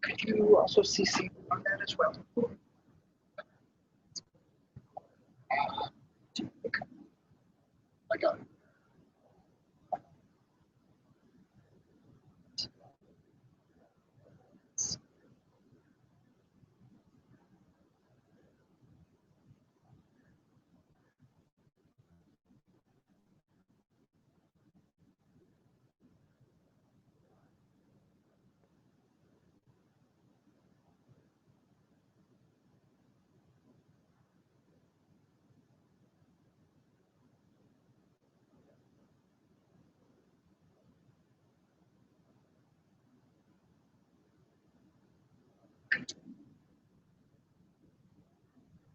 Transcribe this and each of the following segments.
Could you also CC on that as well? I got it.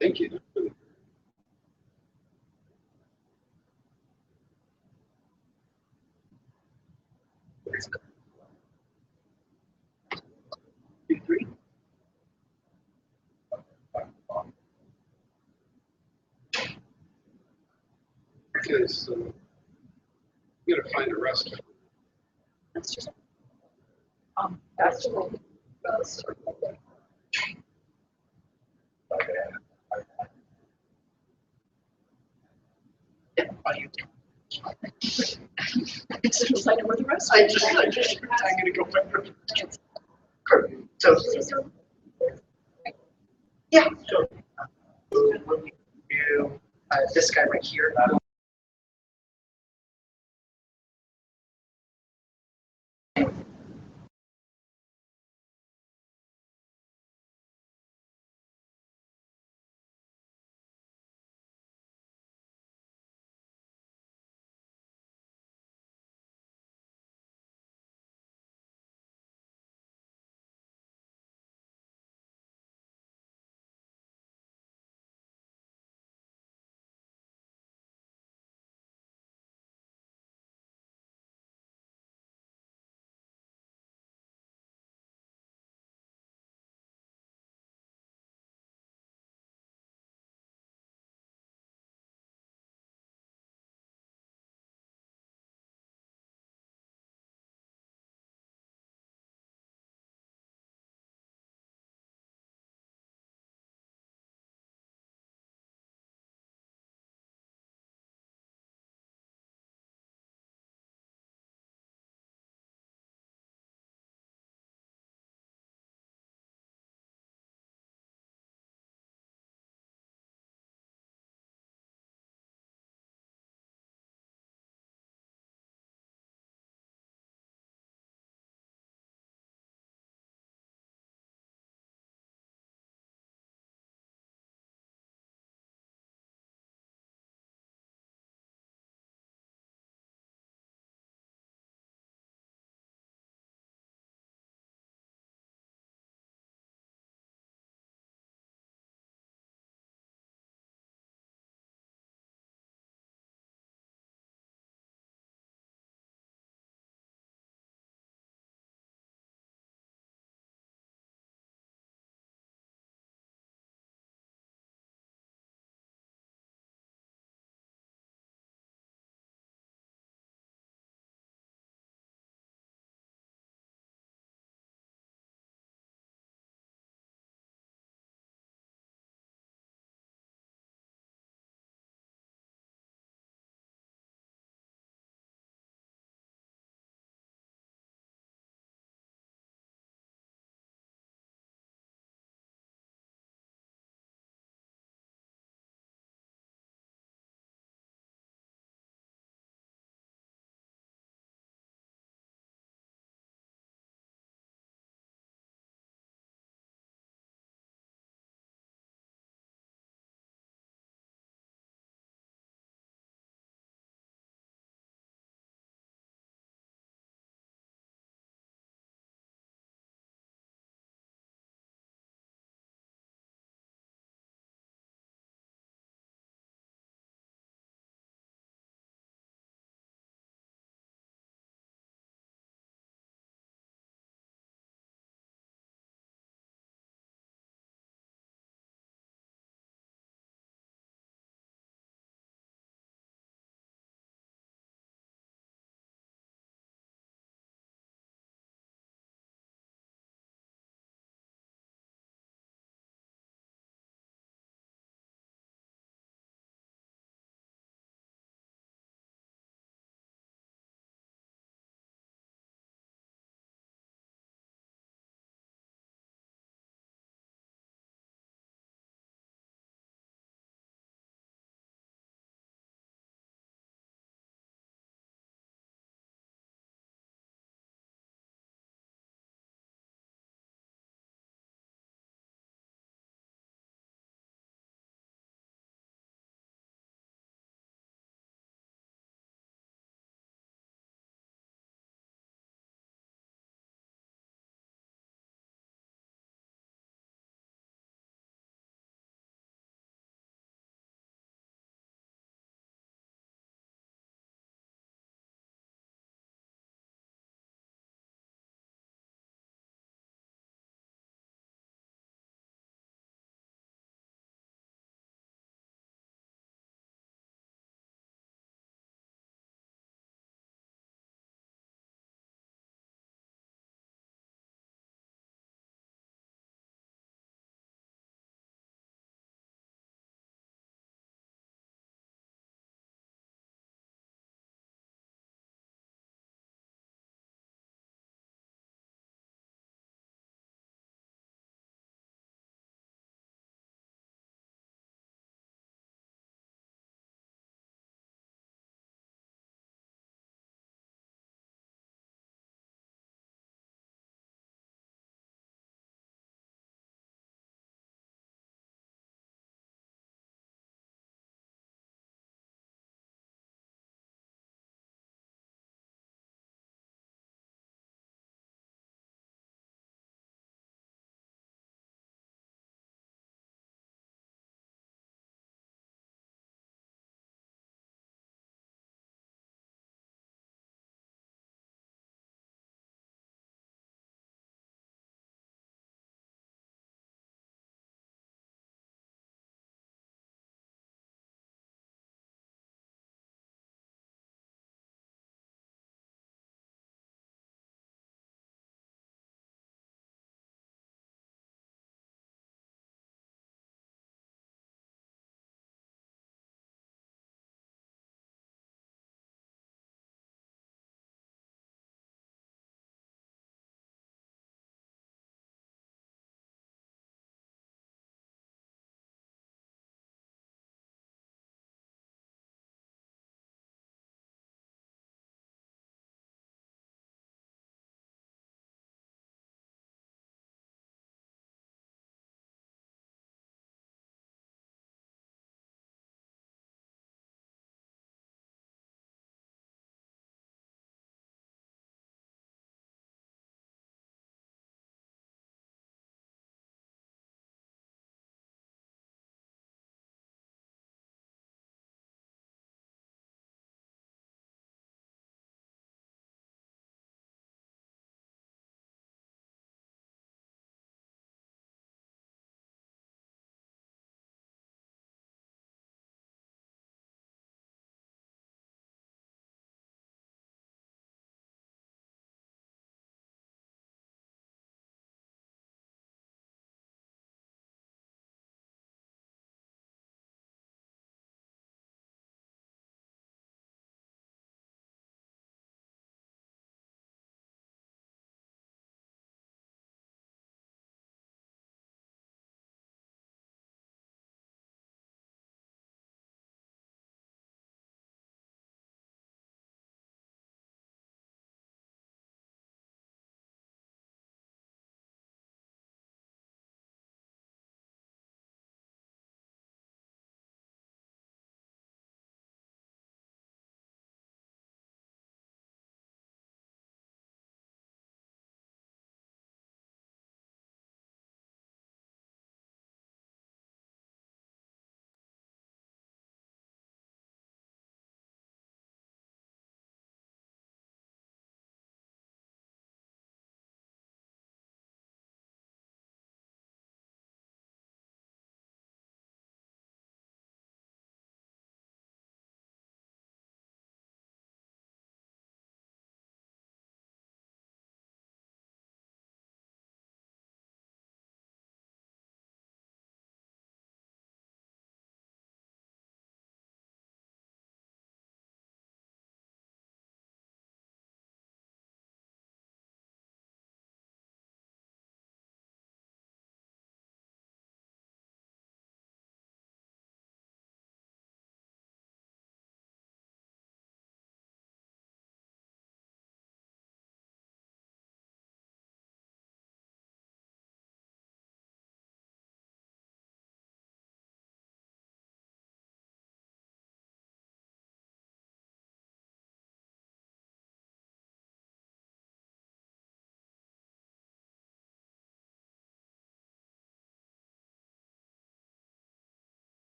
Thank you. Big three. Okay, so I'm gonna find a restaurant. That's just That's yeah, it's just like with the rest. I'm gonna go back. So, yeah, so, when you, this guy right here,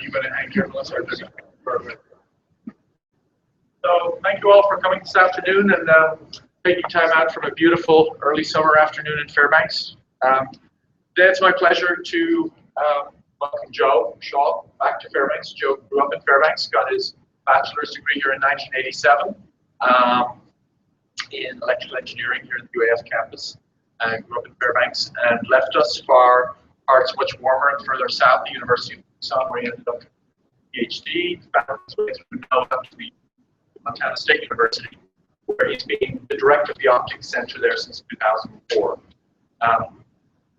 you going to anchor? So thank you all for coming this afternoon and taking time out from a beautiful early summer afternoon in Fairbanks. Today it's my pleasure to welcome Joe Shaw back to Fairbanks. Joe grew up in Fairbanks, got his bachelor's degree here in 1987 in electrical engineering here at the UAF campus. Grew up in Fairbanks and left us for parts much warmer and further south, the University of Tucson, where he ended up PhD, found his way through now up to the Montana State University, where he's been the director of the optics center there since 2004.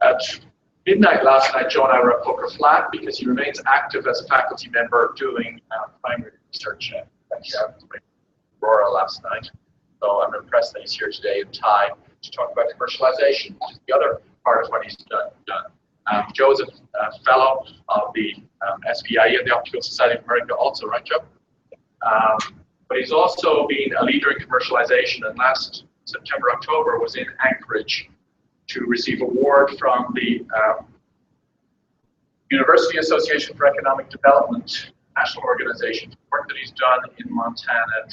At midnight last night, Joe and I were at Poker Flat because he remains active as a faculty member doing primary research at Aurora last night. So I'm impressed that he's here today in time to talk about commercialization, which is the other part of what he's done. Joe is a fellow of the SPIE and the Optical Society of America also, right, Joe? But he's also been a leader in commercialization, and last September, October was in Anchorage to receive an award from the University Association for Economic Development, national organization, for work that he's done in Montana,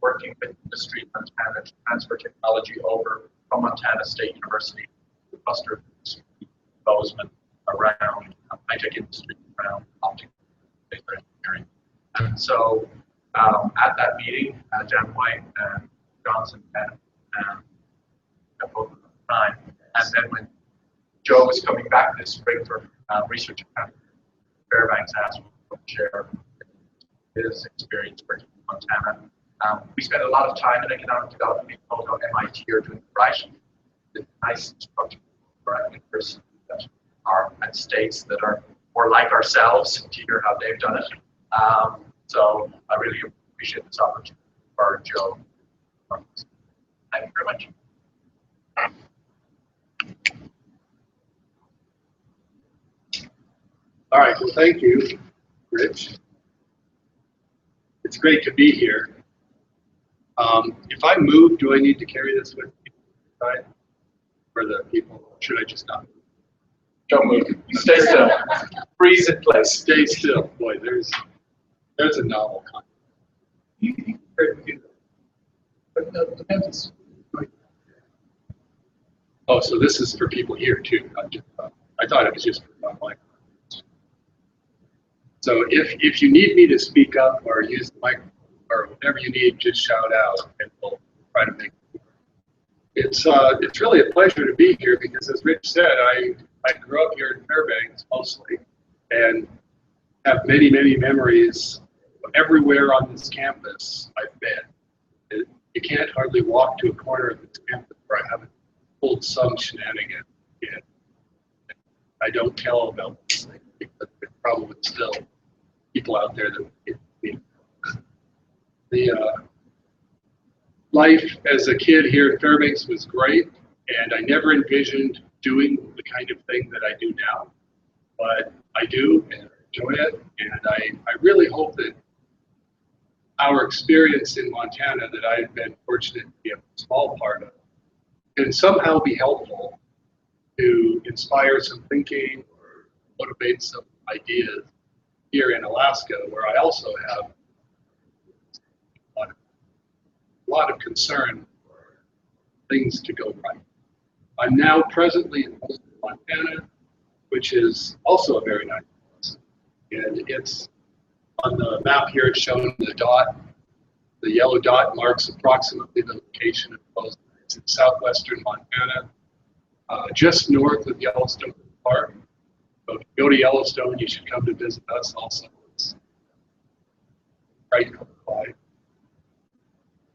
working with industry in Montana to transfer technology over from Montana State University to cluster development around high-tech industry, around optical engineering. And so at that meeting, Dan White and Johnson and both at the time, and then when Joe was coming back this spring for research at Fairbanks, asked him to share his experience working in Montana. We spent a lot of time in economic development being told how MIT are doing right. It's nice to talk to universities that are at states that are more like ourselves to hear how they've done it. So I really appreciate this opportunity for Joe. Thank you very much. All right, well, thank you, Rich. It's great to be here. If I move, do I need to carry this with me? Right? For the people, should I just not move? Don't move. Stay still. Freeze in place. Stay still. Boy, there's a novel concept. Oh, so this is for people here too. Not just, I thought it was just for online. So if you need me to speak up or use the microphone or whatever you need, just shout out and we'll try to make it work. It's really a pleasure to be here because, as Rich said, I grew up here in Fairbanks mostly and have many, many memories everywhere on this campus I've been. You can't hardly walk to a corner of this campus where I haven't pulled some shenanigan in. I don't tell about these things because there's probably still people out there that the life as a kid here in Fairbanks was great, and I never envisioned doing the kind of thing that I do now, but I do and enjoy it, and I really hope that our experience in Montana that I've been fortunate to be a small part of can somehow be helpful to inspire some thinking or motivate some ideas here in Alaska, where I also have a lot of concern for things to go right. I'm now presently in Montana, which is also a very nice place. And it's on the map here, it's shown the dot. The yellow dot marks approximately the location of those. It's in southwestern Montana, just north of Yellowstone Park. So if you go to Yellowstone, you should come to visit us also. It's right by.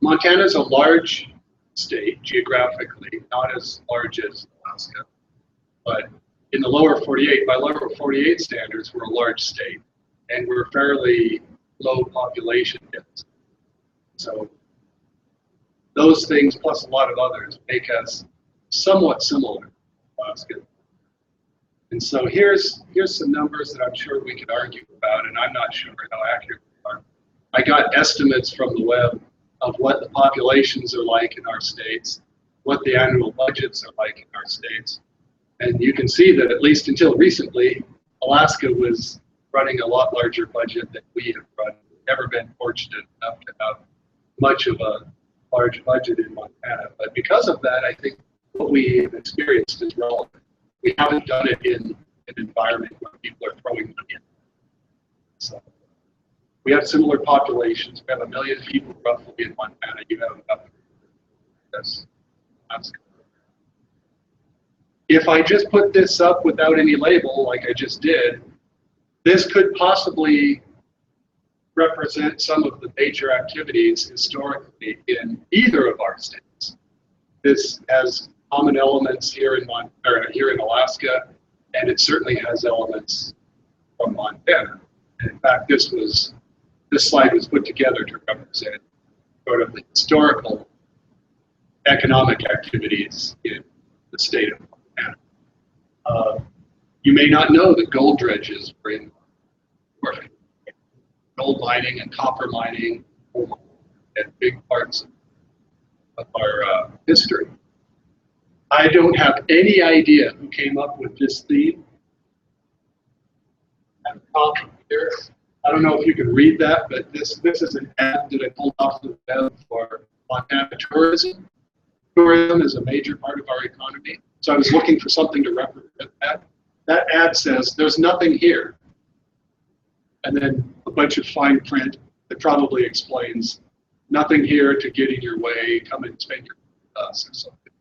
Montana is a large state geographically, not as large as Alaska, but in the lower 48, by lower 48 standards, we're a large state, and we're fairly low population density. So those things, plus a lot of others, make us somewhat similar to Alaska. And so here's some numbers that I'm sure we could argue about, and I'm not sure how accurate they are. I got estimates from the web of what the populations are like in our states, what the annual budgets are like in our states. And you can see that at least until recently, Alaska was running a lot larger budget than we have run. We've never been fortunate enough to have much of a large budget in Montana. But because of that, I think what we have experienced is relevant. We haven't done it in an environment where people are throwing money in. So we have similar populations. We have 1 million people roughly in Montana. You have about that's good. If I just put this up without any label, like I just did, this could possibly represent some of the major activities historically in either of our states. This has common elements here in Alaska, and it certainly has elements from Montana. And in fact, this slide was put together to represent sort of the historical economic activities in the state of Montana. You may not know that gold dredges were in Oregon. Gold mining and copper mining and big parts of our history. I don't have any idea who came up with this theme. At the top here, I don't know if you can read that, but this is an ad that I pulled off the web for Montana tourism. Tourism is a major part of our economy, so I was looking for something to represent that. That ad says, "There's nothing here," and then a bunch of fine print that probably explains, "Nothing here to get in your way, come and spend your time with us," or something.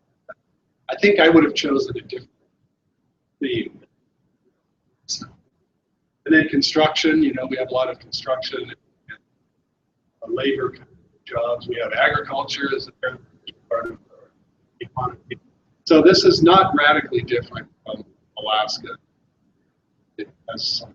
I think I would have chosen a different theme. And then construction, we have a lot of construction and labor jobs. We have agriculture as a part of our economy. So this is not radically different from Alaska. It has some.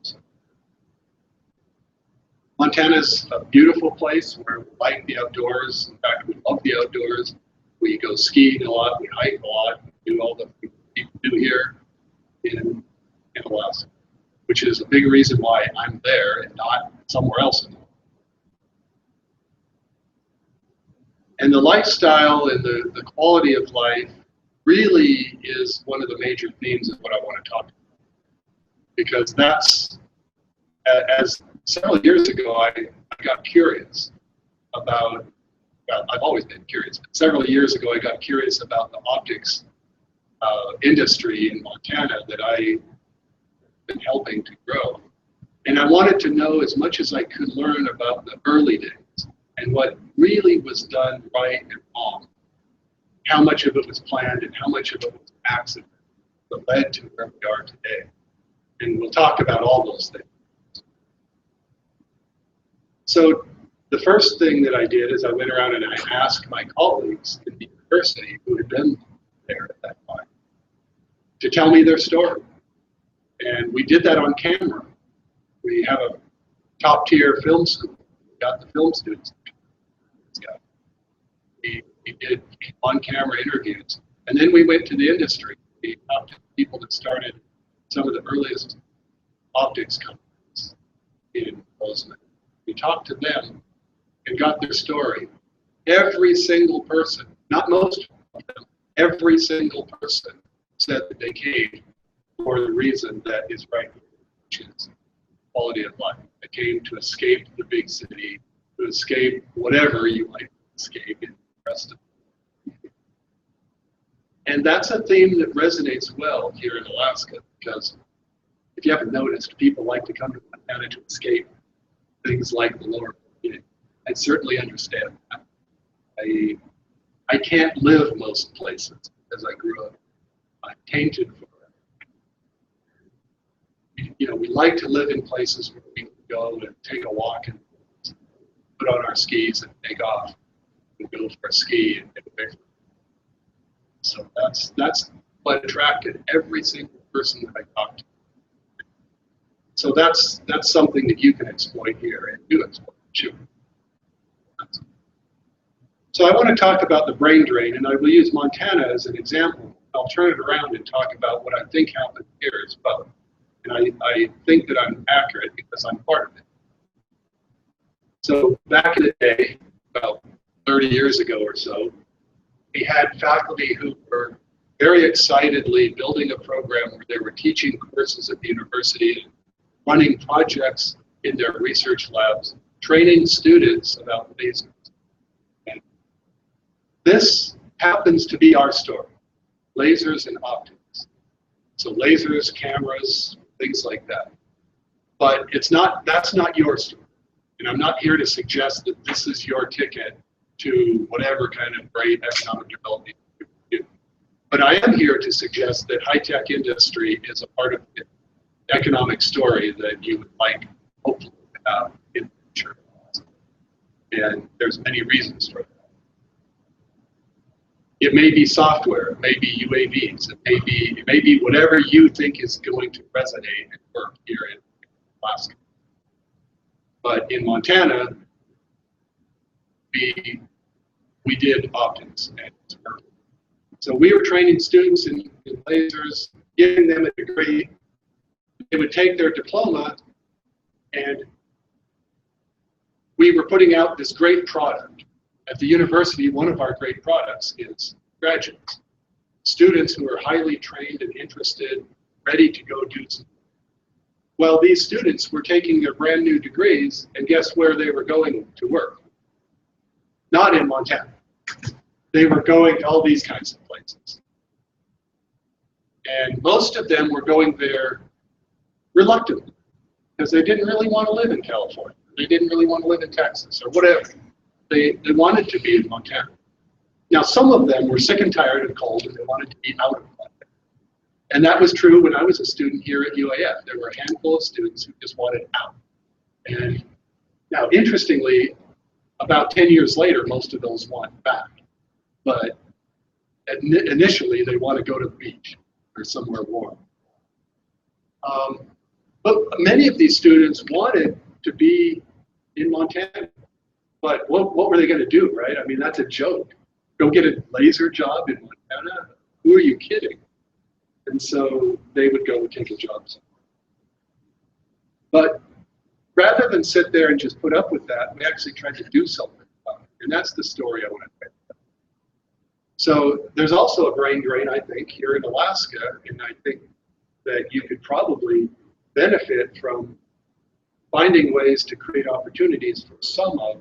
Montana's a beautiful place where we like the outdoors. In fact, we love the outdoors. We go skiing a lot, we hike a lot, we do all the things people do here in Alaska, which is a big reason why I'm there and not somewhere else in the world. And the lifestyle and the quality of life really is one of the major themes of what I want to talk about. Because that's, as several years ago, I got curious about, I've always been curious, but several years ago I got curious about the optics industry in Montana that I've been helping to grow. And I wanted to know as much as I could learn about the early days and what really was done right and wrong, how much of it was planned and how much of it was accident that led to where we are today. And we'll talk about all those things. So the first thing that I did is I went around and I asked my colleagues in the university who had been there at that time to tell me their story. And we did that on camera. We have a top tier film school. We got the film students. We did on camera interviews. And then we went to the industry. We talked to people that started some of the earliest optics companies in Bozeman. We talked to them and got their story. Every single person, not most of them, every single person said that they came for the reason that is right, which is quality of life. They came to escape the big city, to escape whatever you might escape in the rest of it. And that's a theme that resonates well here in Alaska, because if you haven't noticed, people like to come to Montana to escape things like the lower community. I certainly understand that. I can't live most places because I grew up tainted for it. We like to live in places where we can go and take a walk and put on our skis and take off and go for a ski and get away from it. So that's what attracted every single person that I talked to. So that's something that you can exploit here and do exploit too. So I want to talk about the brain drain, and I will use Montana as an example. I'll turn it around and talk about what I think happened here as well. And I think that I'm accurate because I'm part of it. So back in the day, about 30 years ago or so, we had faculty who were very excitedly building a program where they were teaching courses at the university running projects in their research labs, training students about lasers. And this happens to be our story, lasers and optics. So lasers, cameras, things like that. But that's not your story. And I'm not here to suggest that this is your ticket to whatever kind of great economic development you do. But I am here to suggest that high-tech industry is a part of the economic story that you would like, hopefully, to have in the future. And there's many reasons for that. It may be software, it may be UAVs, it may be whatever you think is going to resonate and work here in Alaska. But in Montana, we did optics, and it's perfect. So we were training students in lasers, giving them a degree. They would take their diploma, and we were putting out this great product. At the university, one of our great products is graduates. Students who are highly trained and interested, ready to go do something. Well, these students were taking their brand new degrees, and guess where they were going to work? Not in Montana. They were going to all these kinds of places. And most of them were going there reluctantly, because they didn't really want to live in California. They didn't really want to live in Texas or whatever. They wanted to be in Montana. Now, some of them were sick and tired and cold, and they wanted to be out of Montana. And that was true when I was a student here at UAF. There were a handful of students who just wanted out. And now, interestingly, about 10 years later, most of those want back. But initially, they want to go to the beach or somewhere warm. But many of these students wanted to be in Montana. But what were they going to do, right? I mean, that's a joke. Go get a laser job in Montana? Who are you kidding? And so they would go take a job. But rather than sit there and just put up with that, we actually tried to do something about it. And that's the story I want to tell. So there's also a brain drain, I think, here in Alaska, and I think that you could probably benefit from finding ways to create opportunities for some of,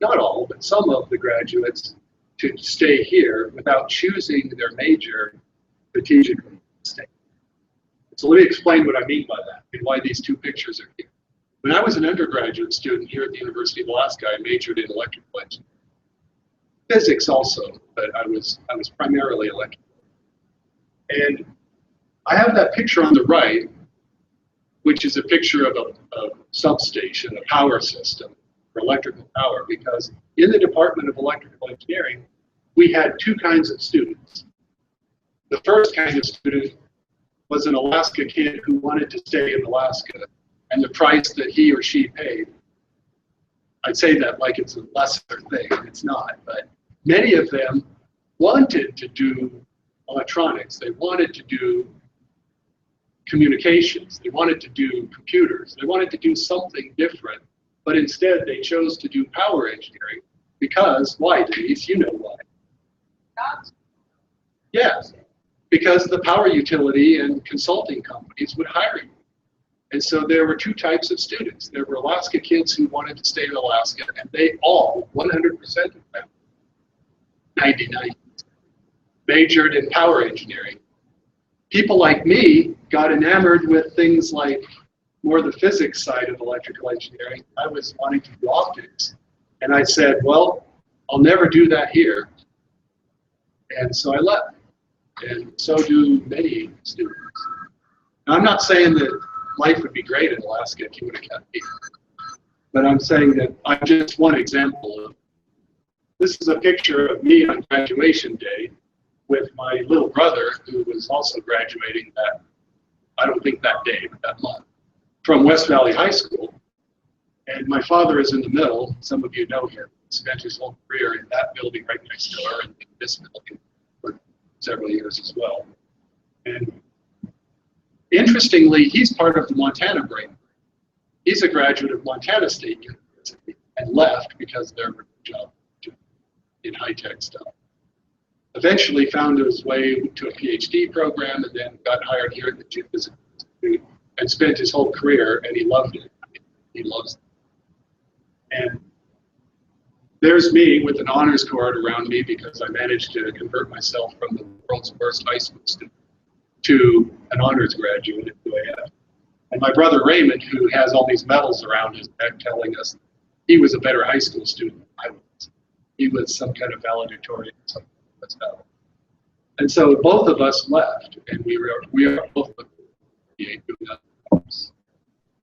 not all, but some of the graduates to stay here without choosing their major strategically. So let me explain what I mean by that and why these two pictures are here. When I was an undergraduate student here at the University of Alaska, I majored in electrical engineering. Physics also, but I was primarily electrical. And I have that picture on the right, which is a picture of a substation, a power system for electrical power, because in the Department of Electrical Engineering, we had two kinds of students. The first kind of student was an Alaska kid who wanted to stay in Alaska, and the price that he or she paid, I'd say that like it's a lesser thing, it's not, but many of them wanted to do electronics, they wanted to do communications, they wanted to do computers, they wanted to do something different, but instead they chose to do power engineering because, why, Denise? You know why. Yes, because the power utility and consulting companies would hire you. And so there were two types of students. There were Alaska kids who wanted to stay in Alaska, and they all, 100% of them, 99, majored in power engineering. People like me got enamored with things like more the physics side of electrical engineering. I was wanting to do optics. And I said, well, I'll never do that here. And so I left. And so do many students. Now, I'm not saying that life would be great in Alaska if you would have kept me. But I'm saying that I'm just one example of, this is a picture of me on graduation day with my little brother, who was also graduating that, I don't think that day, but that month, from West Valley High School. And my father is in the middle. Some of you know him. He spent his whole career in that building right next door and in this building for several years as well. And interestingly, he's part of the Montana brain. He's a graduate of Montana State University and left because there were no jobs in high-tech stuff. Eventually found his way to a PhD program and then got hired here at the Geophysical Institute and spent his whole career, and he loved it. He loves it. And there's me with an honors card around me because I managed to convert myself from the world's worst high school student to an honors graduate at UAF. And my brother Raymond, who has all these medals around his neck telling us he was a better high school student than I was. He was some kind of valedictorian or something like that. And so both of us left, and we are both doing other jobs.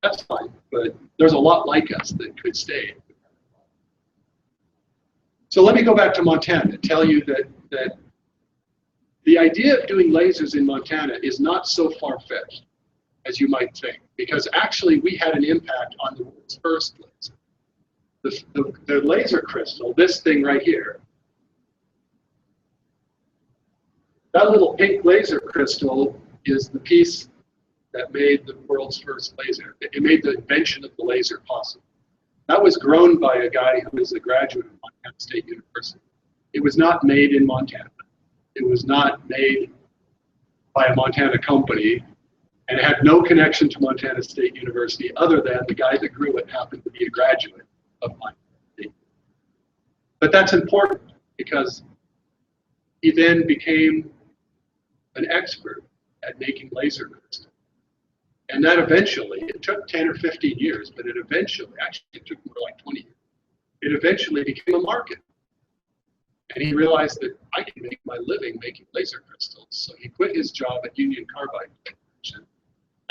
That's fine, but there's a lot like us that could stay. So let me go back to Montana and tell you that the idea of doing lasers in Montana is not so far-fetched as you might think, because actually we had an impact on the world's first laser. The laser crystal, this thing right here, that little pink laser crystal is the piece that made the world's first laser. It made the invention of the laser possible. That was grown by a guy who was a graduate of Montana State University. It was not made in Montana. It was not made by a Montana company, and it had no connection to Montana State University other than the guy that grew it happened to be a graduate of Montana State. But that's important because he then became an expert at making laser crystals. And that eventually, it took 10 or 15 years, but it took more like 20 years. It eventually became a market. And he realized that I can make my living making laser crystals. So he quit his job at Union Carbide Corporation.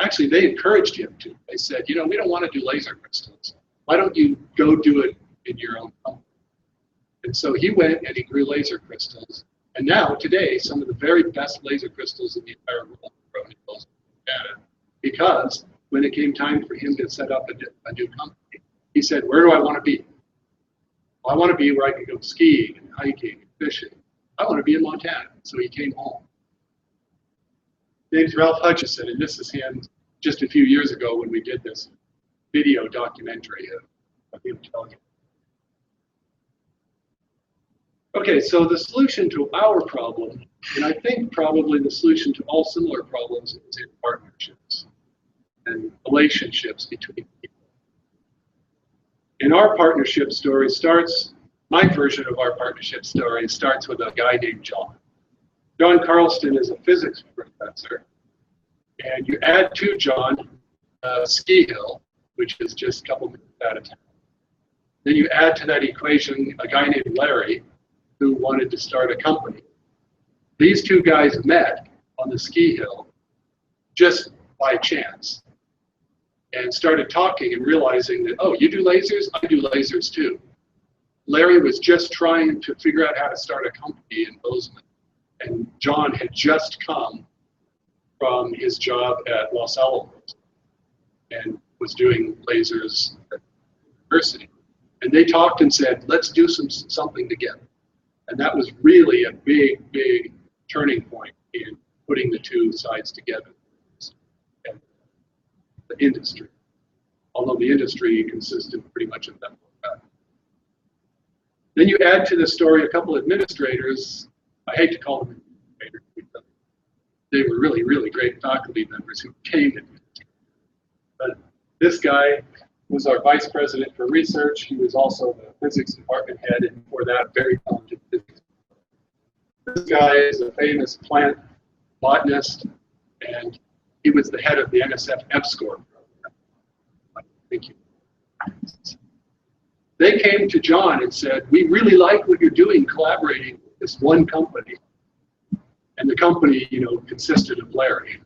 Actually, they encouraged him to. They said, we don't want to do laser crystals. Why don't you go do it in your own company? And so he went and he grew laser crystals. And now, today, some of the very best laser crystals in the entire world are grown in Montana. Because when it came time for him to set up a new company, he said, where do I want to be? Well, I want to be where I can go skiing and hiking and fishing. I want to be in Montana. So he came home. His name's Ralph Hutchison, and this is him just a few years ago when we did this video documentary of him telling it. Okay, so the solution to our problem, and I think probably the solution to all similar problems, is in partnerships and relationships between people. And our partnership story my version of our partnership story starts with a guy named John. John Carlston is a physics professor, and you add to John Ski Hill, which is just a couple minutes out of town. Then you add to that equation a guy named Larry, who wanted to start a company. These two guys met on the ski hill just by chance and started talking and realizing that, oh, you do lasers? I do lasers too. Larry was just trying to figure out how to start a company in Bozeman, and John had just come from his job at Los Alamos and was doing lasers at the university. And they talked and said, let's do something together. And that was really a big, big turning point in putting the two sides together. And the industry, although the industry consisted pretty much of them. Then you add to the story a couple administrators. I hate to call them administrators because they were really, really great faculty members who became administrators. But this guy was our vice president for research. He was also the physics department head, and before that, very talented physics. This guy is a famous plant botanist, and he was the head of the NSF EPSCoR program. Thank you. They came to John and said, we really like what you're doing collaborating with this one company. And the company, consisted of Larry.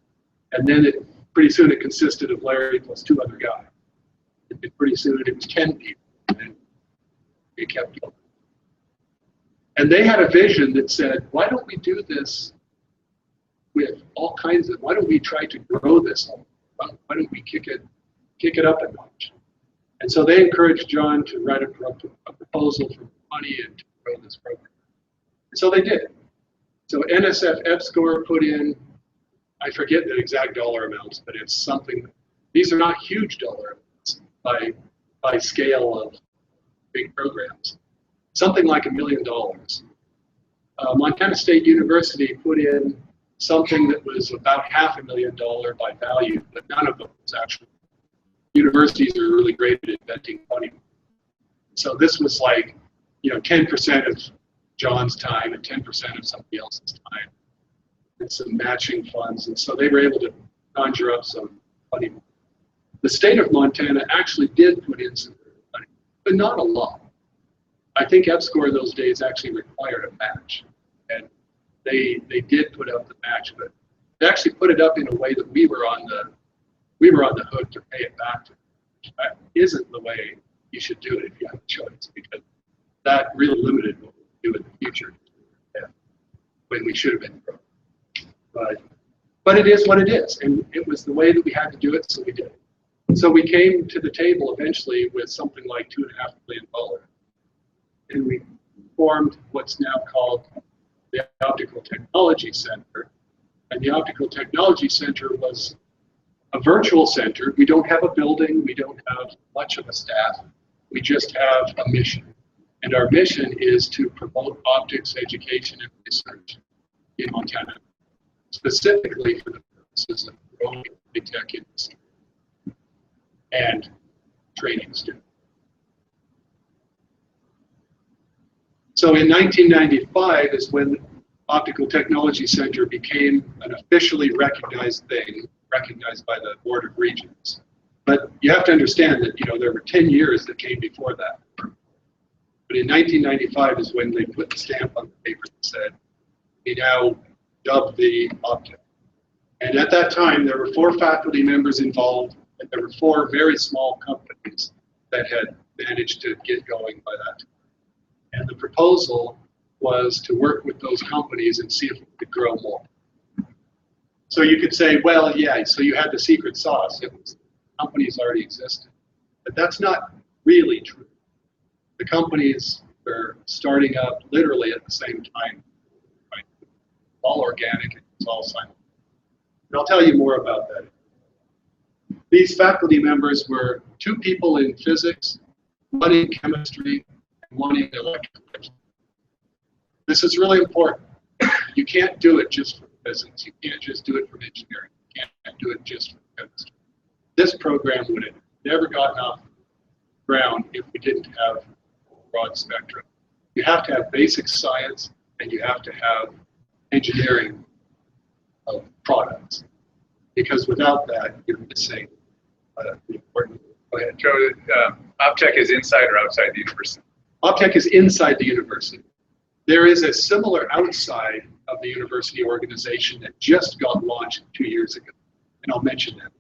And then pretty soon it consisted of Larry plus two other guys. And pretty soon it was 10 people, and it kept going. And they had a vision that said, why don't we do this with all kinds of, why don't we try to grow this? Why don't we kick it up a notch? And so they encouraged John to write a proposal for money and to grow this program. And so they did. So NSF EPSCoR put in, I forget the exact dollar amounts, but it's something, these are not huge dollar amounts by scale of big programs. Something like $1 million. Montana State University put in something that was about $500,000 by value, but none of them was actually. Universities are really great at inventing money. So this was like, 10% of John's time and 10% of somebody else's time, and some matching funds. And so they were able to conjure up some money. The state of Montana actually did put in some money, but not a lot. I think EPSCoR in those days actually required a match, and they did put up the match, but they actually put it up in a way that we were on the hook to pay it back to. That isn't the way you should do it if you have a choice, because that really limited what we do in the future when we should have been growing. But it is what it is, and it was the way that we had to do it, so we did it. So we came to the table eventually with something like $2.5 million, and we formed what's now called the Optical Technology Center. And the Optical Technology Center was a virtual center. We don't have a building, we don't have much of a staff, we just have a mission. And our mission is to promote optics education and research in Montana, specifically for the purposes of growing the tech industry and training students. So in 1995 is when the Optical Technology Center became an officially recognized thing, recognized by the Board of Regents. But you have to understand that there were 10 years that came before that. But in 1995 is when they put the stamp on the paper that said, we now dub the Optic. And at that time, there were 4 faculty members involved, and there were 4 very small companies that had managed to get going by that time. And the proposal was to work with those companies and see if we could grow more. So you could say, well, yeah, so you had the secret sauce. It was, companies already existed. But that's not really true. The companies were starting up literally at the same time. Right? All organic, it's all silent. And I'll tell you more about that. These faculty members were 2 people in physics, 1 in chemistry, and 1 in electrical. This is really important. You can't do it just for physics. You can't just do it from engineering. You can't do it just from chemistry. This program would have never gotten off the ground if we didn't have a broad spectrum. You have to have basic science, and you have to have engineering of products. Because without that, you're missing the important. Go ahead. Joe, OpTech is inside or outside the university? OpTech is inside the university. There is a similar outside of the university organization that just got launched 2 years ago, and I'll mention that.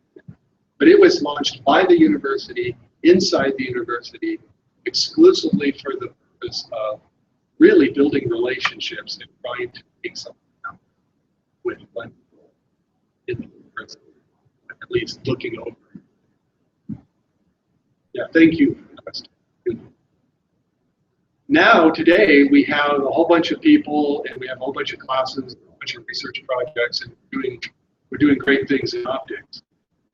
But it was launched by the university, inside the university, exclusively for the purpose of really building relationships and trying to make something out with one in the university, at least looking over. Yeah, thank you. Now, today, we have a whole bunch of people, and we have a whole bunch of classes, a bunch of research projects, and we're doing great things in optics.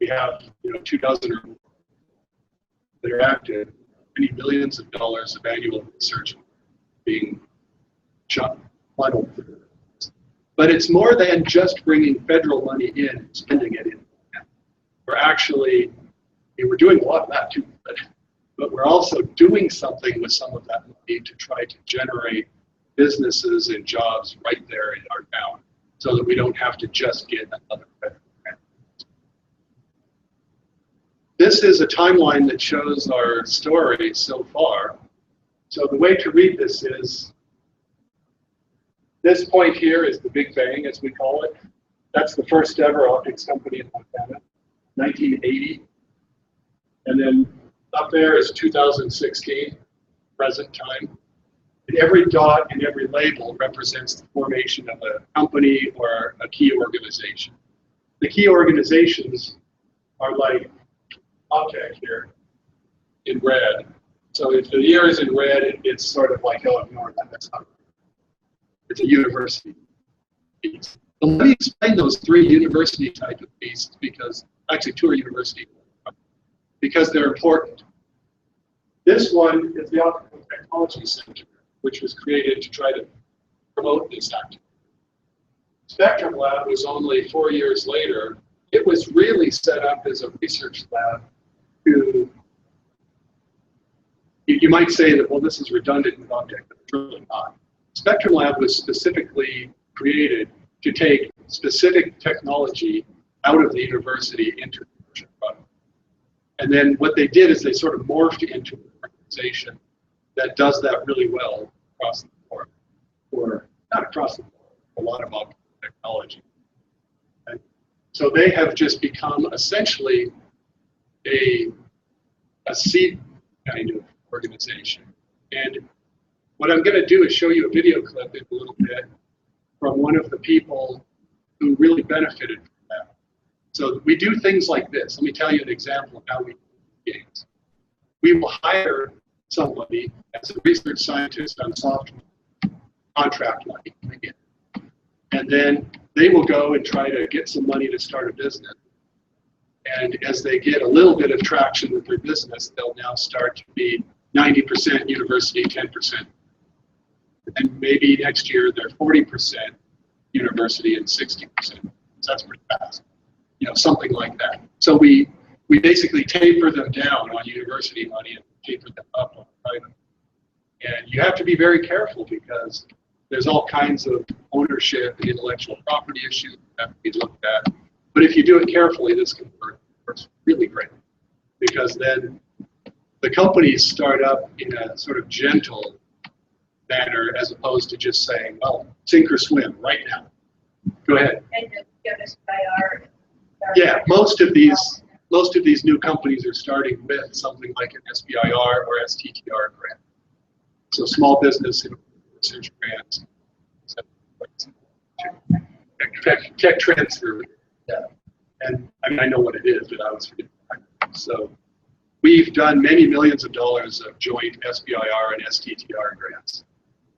We have 2 dozen or more that are active, many millions of dollars of annual research being funneled through. But it's more than just bringing federal money in and spending it in. We're actually, we're doing a lot of that too, but we're also doing something with some of that money to try to generate businesses and jobs right there in our town, so that we don't have to just get another federal grant. This is a timeline that shows our story so far. So the way to read this is, this point here is the Big Bang, as we call it. That's the first ever optics company in Montana, 1980. And then up there is 2016, present time. And every dot and every label represents the formation of a company or a key organization. The key organizations are like OpTech here in red. So if the year is in red, it's sort of like, oh, ignore that, that's not right. It's a university piece. But let me explain those 3 university type of pieces, because actually 2 are university, because they're important. This one is the Optical Technology Center, which was created to try to promote this activity. Spectrum Lab was only 4 years later. It was really set up as a research lab to, you might say that, well, this is redundant with object, but it's really not. Spectrum Lab was specifically created to take specific technology out of the university into the commercial product. And then what they did is they sort of morphed into an organization that does that really well across the board, or not across the board, a lot of object technology. And so they have just become essentially a seed kind of organization. And what I'm going to do is show you a video clip in a little bit from one of the people who really benefited from that. So we do things like this. Let me tell you an example of how we do games. We will hire somebody as a research scientist on software, contract money, and then they will go and try to get some money to start a business. And as they get a little bit of traction with their business, they'll now start to be 90% university, 10%. And maybe next year they're 40% university and 60%. So that's pretty fast. You know, something like that. So we basically taper them down on university money and taper them up on private. And you have to be very careful because there's all kinds of ownership and intellectual property issues that have to be looked at. But if you do it carefully, this can work really great, because then the companies start up in a sort of gentle manner as opposed to just saying, well, sink or swim right now. Go ahead. And give us by our. Yeah, most of these new companies are starting with something like an SBIR or STTR grant. So small business and research grants. Tech transfer. Yeah. And I mean, I know what it is, but I was forgetting. So we've done many millions of dollars of joint SBIR and STTR grants.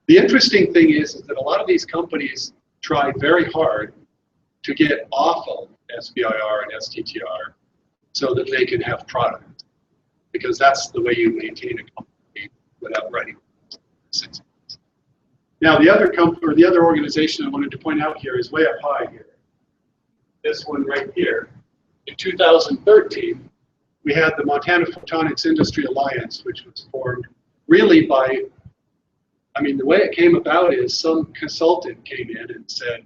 The interesting thing is that a lot of these companies try very hard to get off of SBIR and STTR so that they can have product, because that's the way you maintain a company without writing. Now, the other organization I wanted to point out here is way up high here. This one right here. In 2013, we had the Montana Photonics Industry Alliance, which was formed really by, I mean, the way it came about is some consultant came in and said,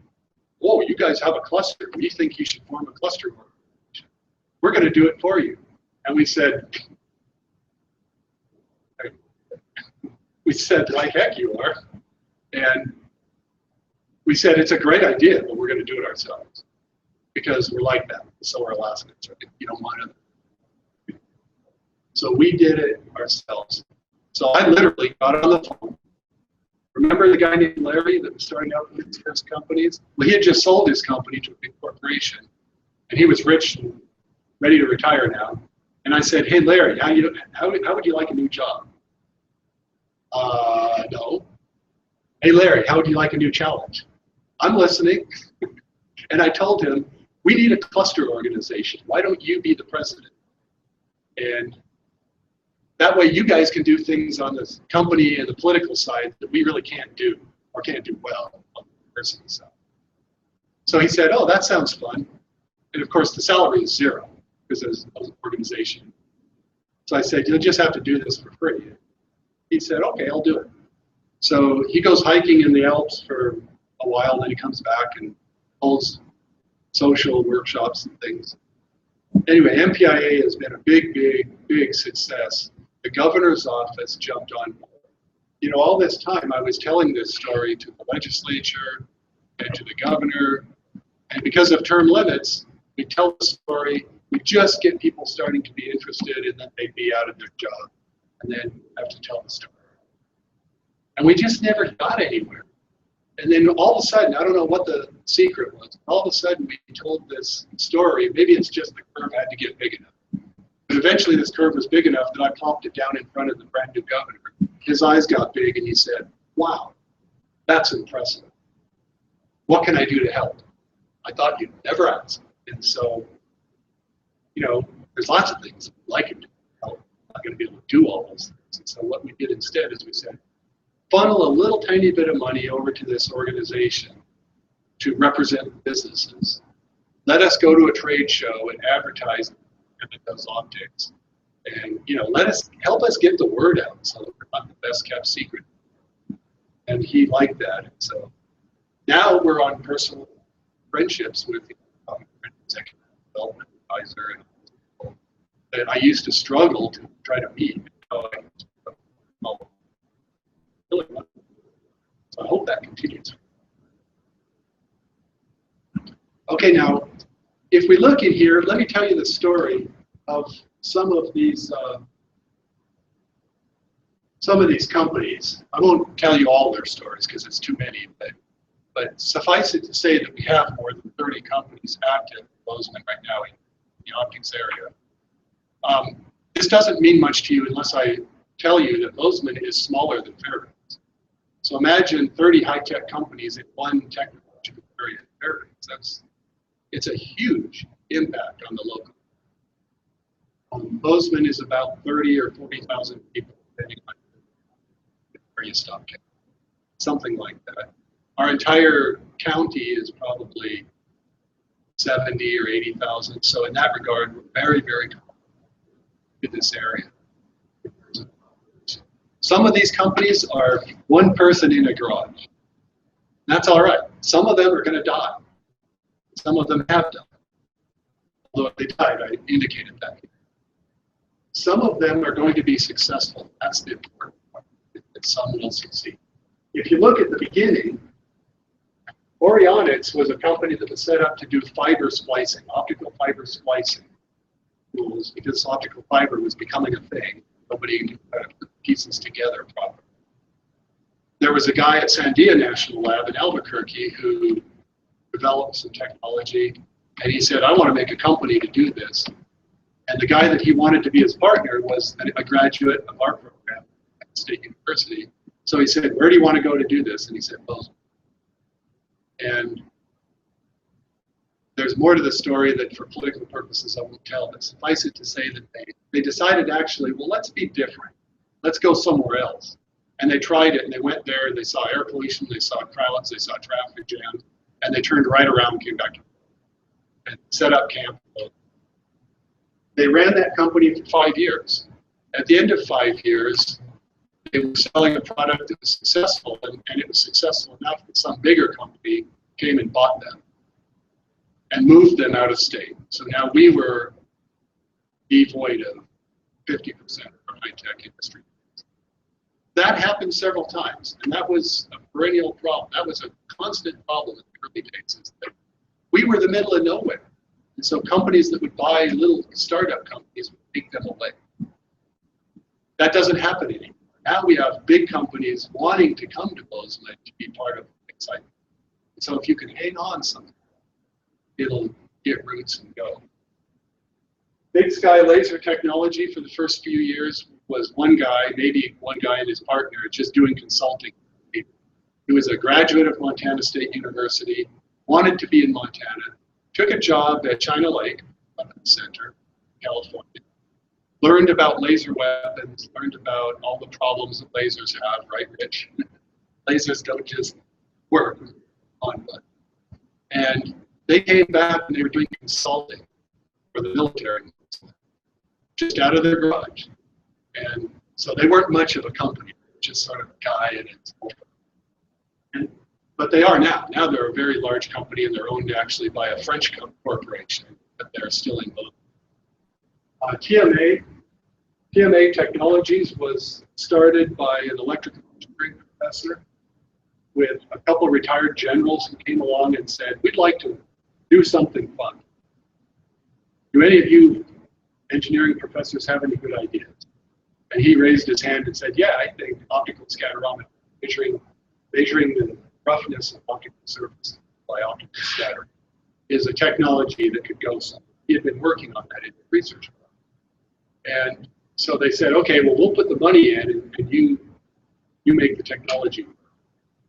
whoa, you guys have a cluster. We think you should form a cluster organization. We're going to do it for you. And we said, like heck you are. And we said, it's a great idea, but we're going to do it ourselves. Because we're like that. So are Alaskans. Right? You don't want to. So we did it ourselves. So I literally got on the phone. Remember the guy named Larry that was starting out with his first companies? Well, he had just sold his company to a big corporation. And he was rich and ready to retire now. And I said, hey, Larry, how would you like a new job? No. Hey, Larry, how would you like a new challenge? I'm listening. And I told him, we need a cluster organization. Why don't you be the president? And that way you guys can do things on the company and the political side that we really can't do, or can't do well on the personal side. So he said, oh, that sounds fun. And of course the salary is zero because there's an organization. So I said, you'll just have to do this for free. He said, okay, I'll do it. So he goes hiking in the Alps for a while, then he comes back and holds social workshops and things. Anyway, MPIA has been a big success. The governor's office jumped on board. You know, all this time I was telling this story to the legislature and to the governor, and because of term limits, we tell the story, we just get people starting to be interested, and then they'd be out of their job, and then have to tell the story. And we just never got anywhere. And then all of a sudden, I don't know what the secret was, all of a sudden we told this story. Maybe it's just the curve had to get big enough. But eventually this curve was big enough that I plopped it down in front of the brand new governor. His eyes got big and he said, wow, that's impressive. What can I do to help? I thought you'd never ask. And so, you know, there's lots of things I'd like him to help. I'm not going to be able to do all those things. And so what we did instead is we said, funnel a little tiny bit of money over to this organization to represent businesses. Let us go to a trade show and advertise those optics, and help us get the word out so that we're not the best kept secret. And he liked that. So now we're on personal friendships with the executive development advisor that I used to struggle to try to meet. So I hope that continues. Okay, now, if we look in here, let me tell you the story of some of these companies. I won't tell you all their stories because it's too many, but suffice it to say that we have more than 30 companies active in Bozeman right now in the optics area. This doesn't mean much to you unless I tell you that Bozeman is smaller than Fairbanks. So imagine 30 high-tech companies in one technological area in Fairbanks. It's a huge impact on the local. Bozeman is about 30 or 40,000 people, depending on where you stop counting. Something like that. Our entire county is probably 70 or 80,000. So in that regard, we're very, very close to this area. Some of these companies are one person in a garage. That's all right. Some of them are going to die. Some of them have died. Although if they died, I indicated that. Some of them are going to be successful. That's the important part, that some will succeed. If you look at the beginning, Orionics was a company that was set up to do fiber splicing, optical fiber splicing tools, because optical fiber was becoming a thing. Nobody could put pieces together properly. There was a guy at Sandia National Lab in Albuquerque who developed some technology, and he said, I want to make a company to do this. And the guy that he wanted to be his partner was a graduate of our program at the State University. So he said, where do you want to go to do this? And he said, Bozeman. And there's more to the story that for political purposes I won't tell, but suffice it to say that they decided actually, well, let's be different. Let's go somewhere else. And they tried it, and they went there, and they saw air pollution, they saw crowds, they saw traffic jams, and they turned right around and came back and set up camp. They ran that company for 5 years. At the end of 5 years, they were selling a product that was successful, and it was successful enough that some bigger company came and bought them and moved them out of state. So now we were devoid of 50% of our high-tech industry. That happened several times, and that was a perennial problem. That was a constant problem in the early days. Is that we were the middle of nowhere. And so companies that would buy little startup companies would take them away. That doesn't happen anymore. Now we have big companies wanting to come to Bozeman to be part of the excitement. So if you can hang on something, it'll get roots and go. Big Sky Laser Technology for the first few years was one guy, maybe one guy and his partner, just doing consulting. He was a graduate of Montana State University, wanted to be in Montana, took a job at China Lake, up in the center, California, learned about laser weapons, learned about all the problems that lasers have, right, Rich? Lasers don't just work on one. And they came back and they were doing consulting for the military, just out of their garage. And so they weren't much of a company, just sort of a guy and his but they are now. Now they're a very large company, and they're owned actually by a French corporation, but they're still in both. TMA Technologies was started by an electrical engineering professor with a couple of retired generals who came along and said, we'd like to do something fun. Do any of you engineering professors have any good ideas? And he raised his hand and said, yeah, I think optical scatterometer, measuring the roughness of optical surfaces by optical scattering, is a technology that could go somewhere. He had been working on that in the research program. And so they said, okay, well, we'll put the money in and you make the technology work.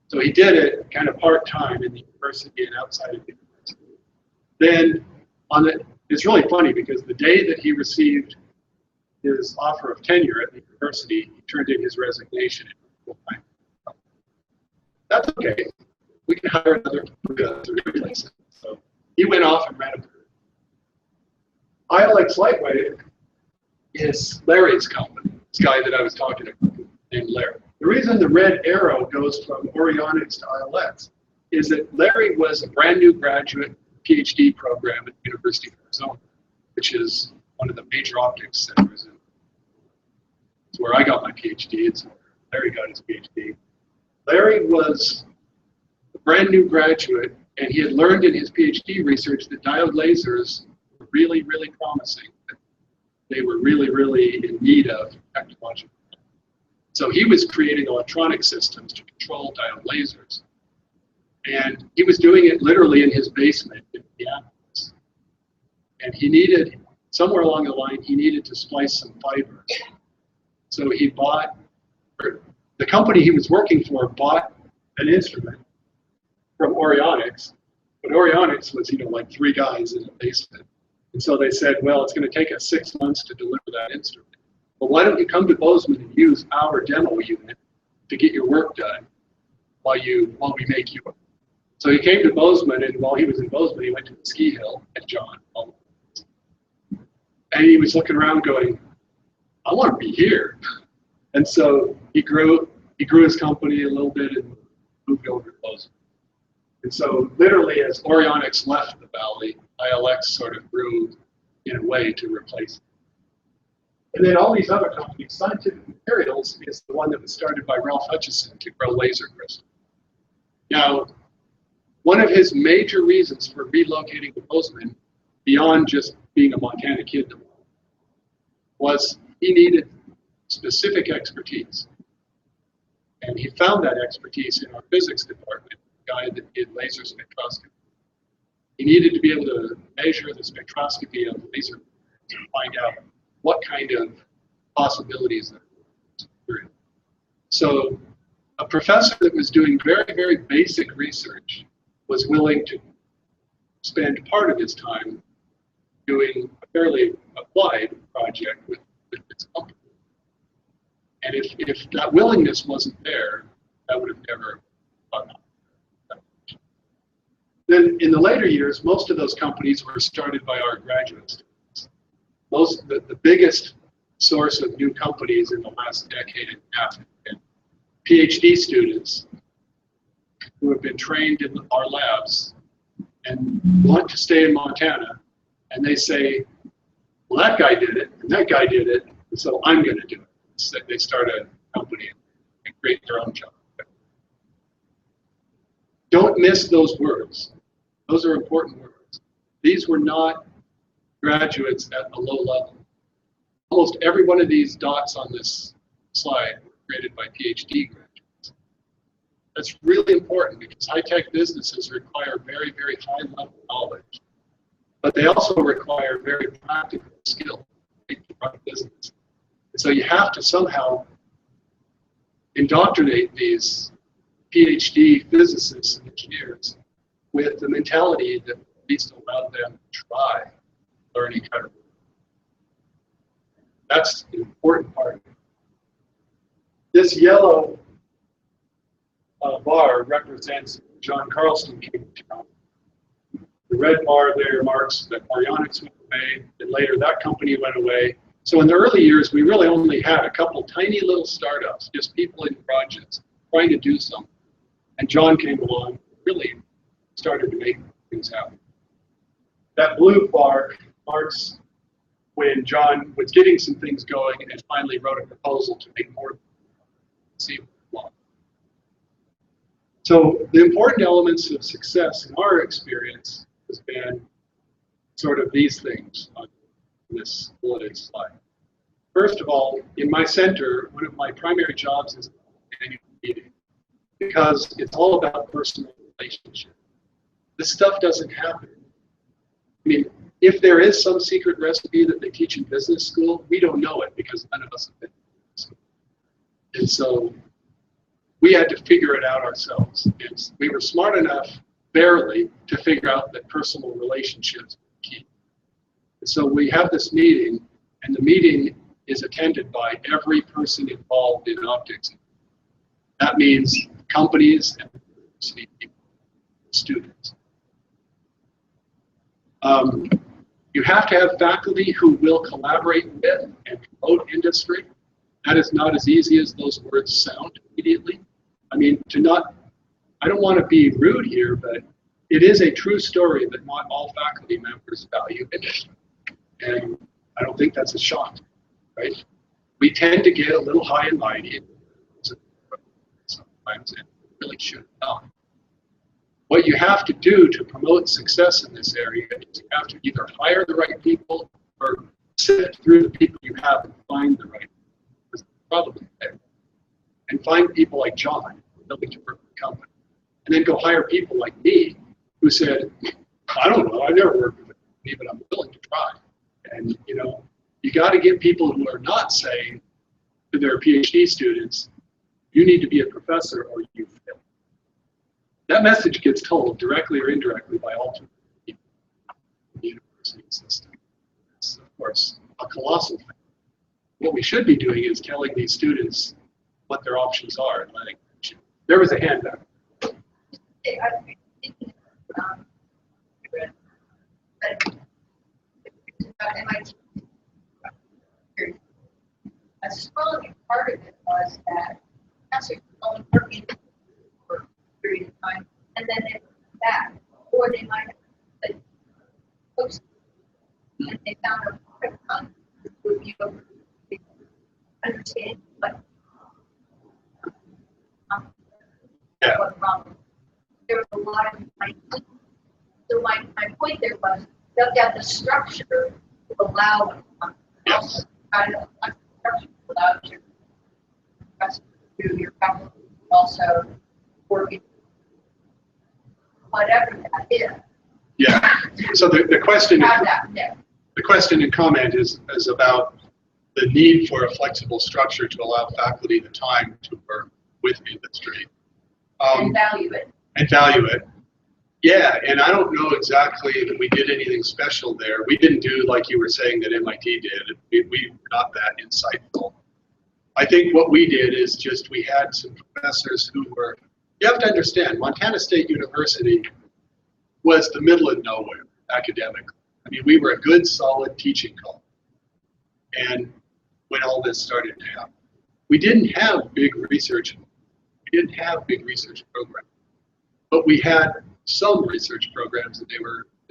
So he did it kind of part-time in the university and outside of the university. Then it's really funny because the day that he received his offer of tenure at the university, he turned in his resignation. That's okay. we can hire another to replace it. So he went off and ran a ILX Lightweight is Larry's company, this guy that I was talking about, named Larry. The reason the red arrow goes from Orionics to ILX is that Larry was a brand new graduate PhD program at the University of Arizona, which is one of the major optics centers. It's where I got my PhD. It's where Larry got his PhD. Larry was a brand new graduate, and he had learned in his PhD research that diode lasers were really, really promising. They were really, really in need of technological. So he was creating electronic systems to control diode lasers. And he was doing it literally in his basement in Minneapolis. And he needed, somewhere along the line, he needed to splice some fibers. So he bought, or the company he was working for bought an instrument from Orionics, but Orionics was, like 3 guys in a basement. And so they said, well, it's going to take us 6 months to deliver that instrument. But why don't you come to Bozeman and use our demo unit to get your work done while we make you. So he came to Bozeman, and while he was in Bozeman, he went to the ski hill at John. And he was looking around going, I want to be here. And so he grew his company a little bit and moved over to Bozeman. And so literally as Orionics left the valley, ILX sort of grew in a way to replace it. And then all these other companies, Scientific Materials is the one that was started by Ralph Hutchison to grow laser crystal. Now, one of his major reasons for relocating to Bozeman, beyond just being a Montana kid, was he needed specific expertise. And he found that expertise in our physics department, the guy that did laser spectroscopy. He needed to be able to measure the spectroscopy of laser to find out what kind of possibilities there were. So a professor that was doing very, very basic research was willing to spend part of his time doing a fairly applied project with his company. And if that willingness wasn't there, that would have never gone on. Then in the later years, most of those companies were started by our graduate students. The biggest source of new companies in the last decade and a half have been PhD students who have been trained in our labs and want to stay in Montana, and they say, well, that guy did it, and that guy did it, and so I'm going to do it. So they start a company and create their own job. Don't miss those words. Those are important words. These were not graduates at a low level. Almost every one of these dots on this slide were created by PhD graduates. That's really important because high-tech businesses require very, very high-level knowledge, but they also require very practical skill to run a business. And so you have to somehow indoctrinate these PhD physicists and engineers with the mentality that at least allow them to try learning how to work. That's the important part. This yellow bar represents John Carlson came to town. The red bar there marks that Orionics went away, and later that company went away. So in the early years, we really only had a couple tiny little startups, just people in projects trying to do something. And John came along, really started to make things happen. That blue bar marks when John was getting some things going and finally wrote a proposal to make more. See. So the important elements of success in our experience has been sort of these things on this bulleted slide. First of all, in my center, one of my primary jobs is annual meeting because it's all about personal relationships. This stuff doesn't happen. I mean, if there is some secret recipe that they teach in business school, we don't know it because none of us have been in business school. And so we had to figure it out ourselves. And we were smart enough, barely, to figure out that personal relationships were key. And so we have this meeting, and the meeting is attended by every person involved in optics. That means companies and university people. students. You have to have faculty who will collaborate with and promote industry. That is not as easy as those words sound immediately. I mean, I don't want to be rude here, but it is a true story that not all faculty members value industry. And I don't think that's a shock, right? We tend to get a little high and mighty sometimes, and really should not. What you have to do to promote success in this area is you have to either hire the right people or sift through the people you have and find the right people. Because they're probably there. And find people like John, who are willing to work with the company. And then go hire people like me, who said, I don't know, I've never worked with a company, but I'm willing to try. And, you know, you got to get people who are not saying to their PhD students, you need to be a professor or you fail. That message gets told directly or indirectly by all people in the university system. It's, of course, a colossal thing. What we should be doing is telling these students what their options are and letting them choose. There was a hand back. I'm thinking, MIT. A strong part of it was that professors only working for a period of time, and then they would come back, or they might have post, and they found a quick time to review understand what went wrong. There was a lot of so my point there was you have to have the structure to allow also kind of structure to allow your professor to do your faculty also working whatever that is. Yeah. So the question Have that, yeah. the question and comment is about the need for a flexible structure to allow faculty the time to work with industry. And value it. And value it. Yeah, and I don't know exactly that we did anything special there. We didn't do like you were saying that MIT did. We were not that insightful. I think what we did is just we had some professors who were, you have to understand, Montana State University was the middle of nowhere academically. I mean, we were a good, solid teaching college. And when all this started to happen, we didn't have big research. We didn't have big research programs, but we had some research programs, and they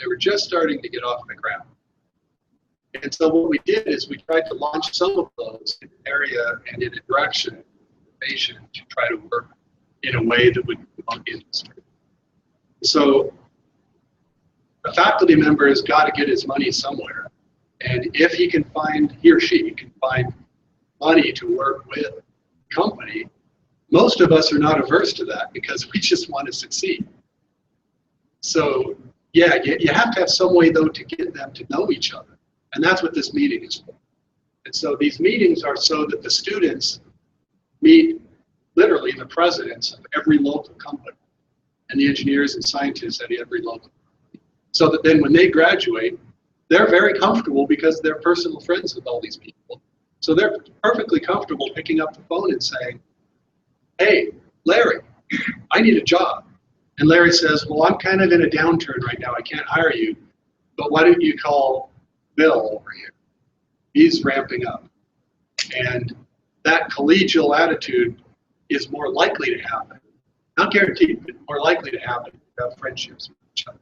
were just starting to get off the ground. And so what we did is we tried to launch some of those in an area and in a direction of innovation to try to work in a way that would promote industry. So a faculty member has got to get his money somewhere. And if he or she can find money to work with a company, most of us are not averse to that because we just want to succeed. So yeah, you have to have some way though to get them to know each other. And that's what this meeting is for. And so these meetings are so that the students meet literally the presidents of every local company and the engineers and scientists at every local company. So that then when they graduate, they're very comfortable because they're personal friends with all these people. So they're perfectly comfortable picking up the phone and saying, hey, Larry, I need a job. And Larry says, well, I'm kind of in a downturn right now. I can't hire you, but why don't you call Bill over here? He's ramping up. And that collegial attitude is more likely to happen. Not guaranteed, but more likely to happen if you have friendships with each other.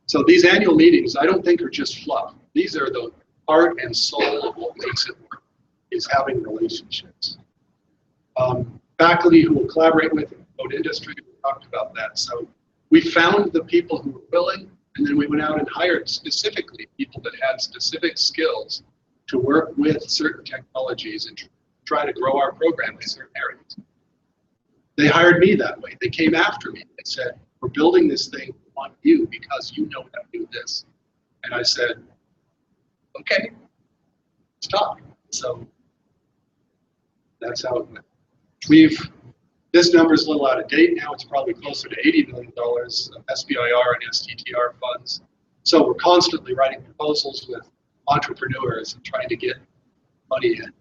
So these annual meetings, I don't think are just fluff. These are the heart and soul of what makes it work, is having relationships. Faculty who will collaborate with and promote industry, we talked about that. So we found the people who were willing, and then we went out and hired specifically people that had specific skills to work with certain technologies and try to grow our program in certain areas. They hired me that way. They came after me. They said, we're building this thing on you because you know how to do this. And I said, okay, let's talk. So that's how it went. This number is a little out of date now. It's probably closer to $80 million of SBIR and STTR funds. So we're constantly writing proposals with entrepreneurs and trying to get money in.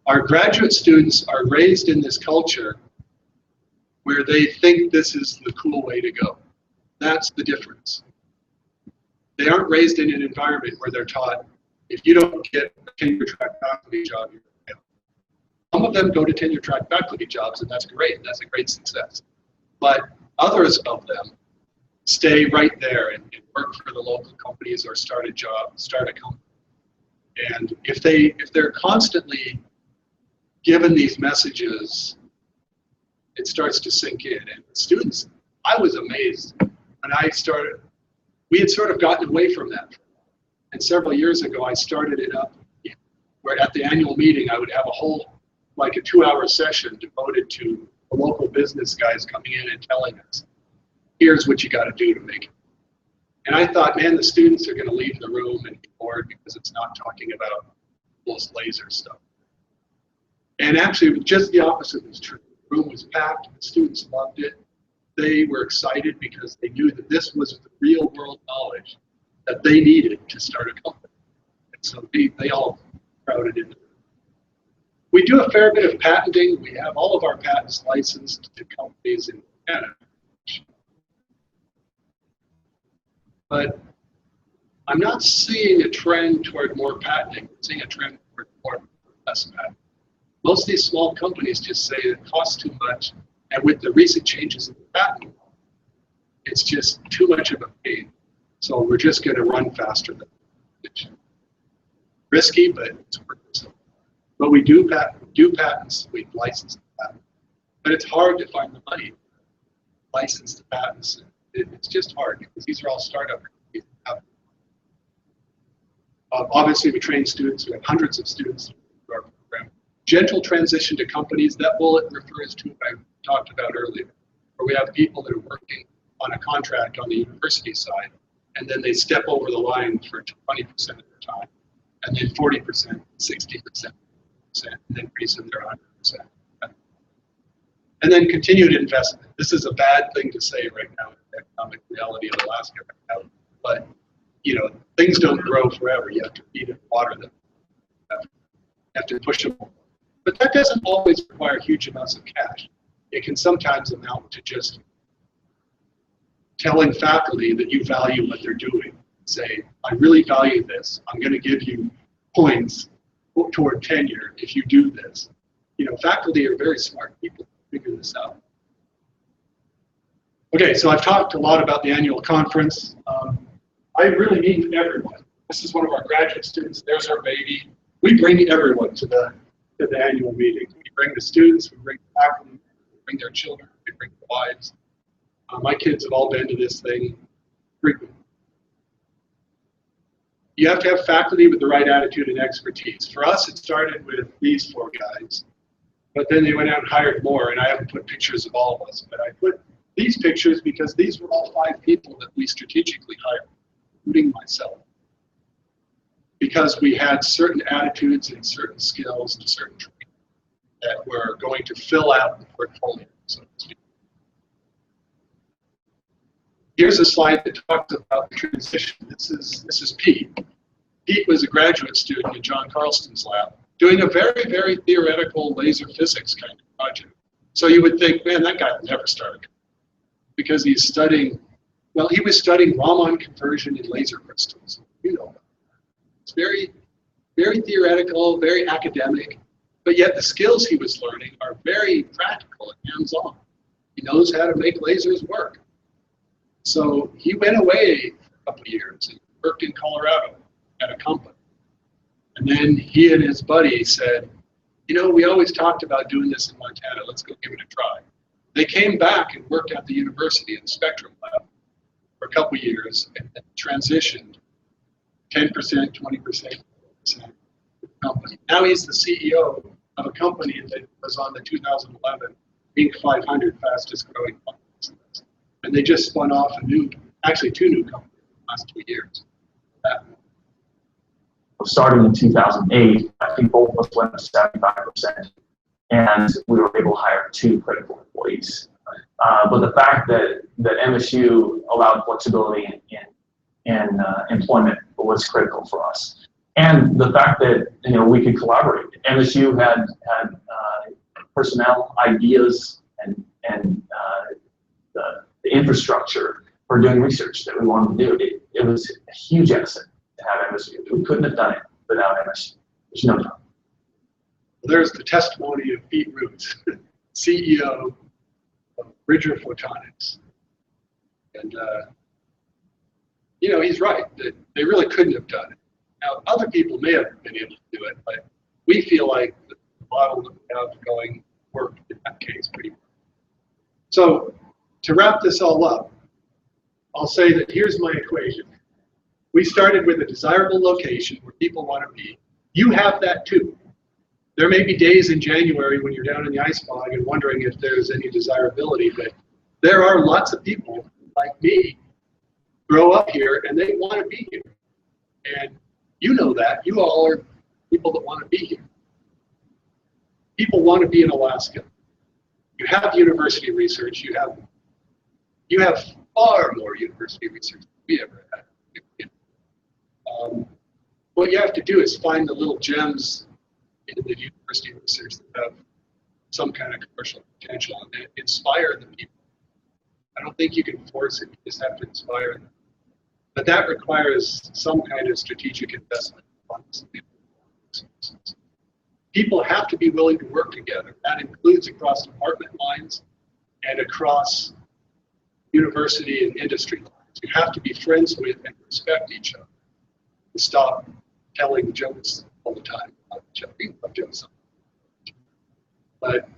Our graduate students are raised in this culture where they think this is the cool way to go. That's the difference. They aren't raised in an environment where they're taught, if you don't get a tenure track faculty job, you're going to fail. Some of them go to tenure track faculty jobs, and that's great. That's a great success. But others of them stay right there and work for the local companies or start a job, start a company. And if they're constantly given these messages, it starts to sink in. And students, I was amazed when I started. We had sort of gotten away from that. And several years ago, I started it up where at the annual meeting, I would have a whole, like a 2-hour session devoted to the local business guys coming in and telling us, here's what you got to do to make it. And I thought, man, the students are going to leave the room and be bored because it's not talking about those laser stuff. And actually, just the opposite was true. The room was packed. The students loved it. They were excited because they knew that this was the real world knowledge that they needed to start a company. And so they all crowded into it. We do a fair bit of patenting. We have all of our patents licensed to companies in Canada. But I'm not seeing a trend toward more patenting. I'm seeing a trend toward more less patenting. Most of these small companies just say it costs too much, and with the recent changes in the patent law, it's just too much of a pain. So we're just going to run faster than it. Risky, but it's worth it. But we do patents, we license the patent. But it's hard to find the money to license the patents. It's just hard because these are all startup companies. Obviously, we train students. We have hundreds of students through our program. Gentle transition to companies, that bullet refers to what I talked about earlier, where we have people that are working on a contract on the university side, and then they step over the line for 20% of their time, and then 40%, 60%, and then pretty soon they're 100%. And then continued investment. This is a bad thing to say right now in the economic reality of Alaska right now, but you know, things don't grow forever. You have to feed and water them. You have to push them. But that doesn't always require huge amounts of cash. It can sometimes amount to just telling faculty that you value what they're doing. Say, I really value this. I'm going to give you points toward tenure if you do this. You know, faculty are very smart people to figure this out. Okay, so I've talked a lot about the annual conference. I really mean everyone. This is one of our graduate students. There's our baby. We bring everyone to the annual meeting. We bring the students, we bring the faculty, we bring their children, we bring their wives. My kids have all been to this thing frequently. You have to have faculty with the right attitude and expertise. For us, it started with these 4 guys, but then they went out and hired more, and I haven't put pictures of all of us, but I put these pictures because these were all 5 people that we strategically hired, including myself, because we had certain attitudes and certain skills and certain training that were going to fill out the portfolio, so to speak. Here's a slide that talks about the transition. This is Pete. Pete was a graduate student in John Carlston's lab, doing a very, very theoretical laser physics kind of project. So you would think, man, that guy will never start a company, because he's studying, well, he was studying Raman conversion in laser crystals. You know, it's very, very theoretical, very academic, but yet the skills he was learning are very practical and hands-on. He knows how to make lasers work. So he went away for a couple of years and worked in Colorado at a company. And then he and his buddy said, you know, we always talked about doing this in Montana. Let's go give it a try. They came back and worked at the university in the Spectrum lab for a couple of years and then transitioned 10%, 20%, 40% company. Now he's the CEO of a company that was on the 2011 Inc. 500 fastest growing companies. And they just spun off actually 2 new companies in the last 2 years. Starting in 2008, I think both of us went up to 75%, and we were able to hire 2 critical employees. But the fact that MSU allowed flexibility in employment was critical for us, and the fact that we could collaborate. MSU had personnel, ideas, and the infrastructure for doing research that we wanted to do. It was a huge asset to have MSU. We couldn't have done it without MSU. There's no doubt. There's the testimony of Pete Roots, CEO of Bridger Photonics. And, you know, he's right, that they really couldn't have done it. Now, other people may have been able to do it, but we feel like the model that we have going worked in that case pretty well. So, to wrap this all up, I'll say that here's my equation. We started with a desirable location where people want to be. You have that too. There may be days in January when you're down in the ice bog and wondering if there's any desirability, but there are lots of people like me grow up here and they want to be here. And you know that. You all are people that want to be here. People want to be in Alaska. You have university research. You have far more university research than we ever had. What you have to do is find the little gems in the university research that have some kind of commercial potential and that inspire the people. I don't think you can force it, you just have to inspire them. But that requires some kind of strategic investment. People have to be willing to work together. That includes across department lines and across university and industry lines. You have to be friends with and respect each other. And stop telling jokes all the time. But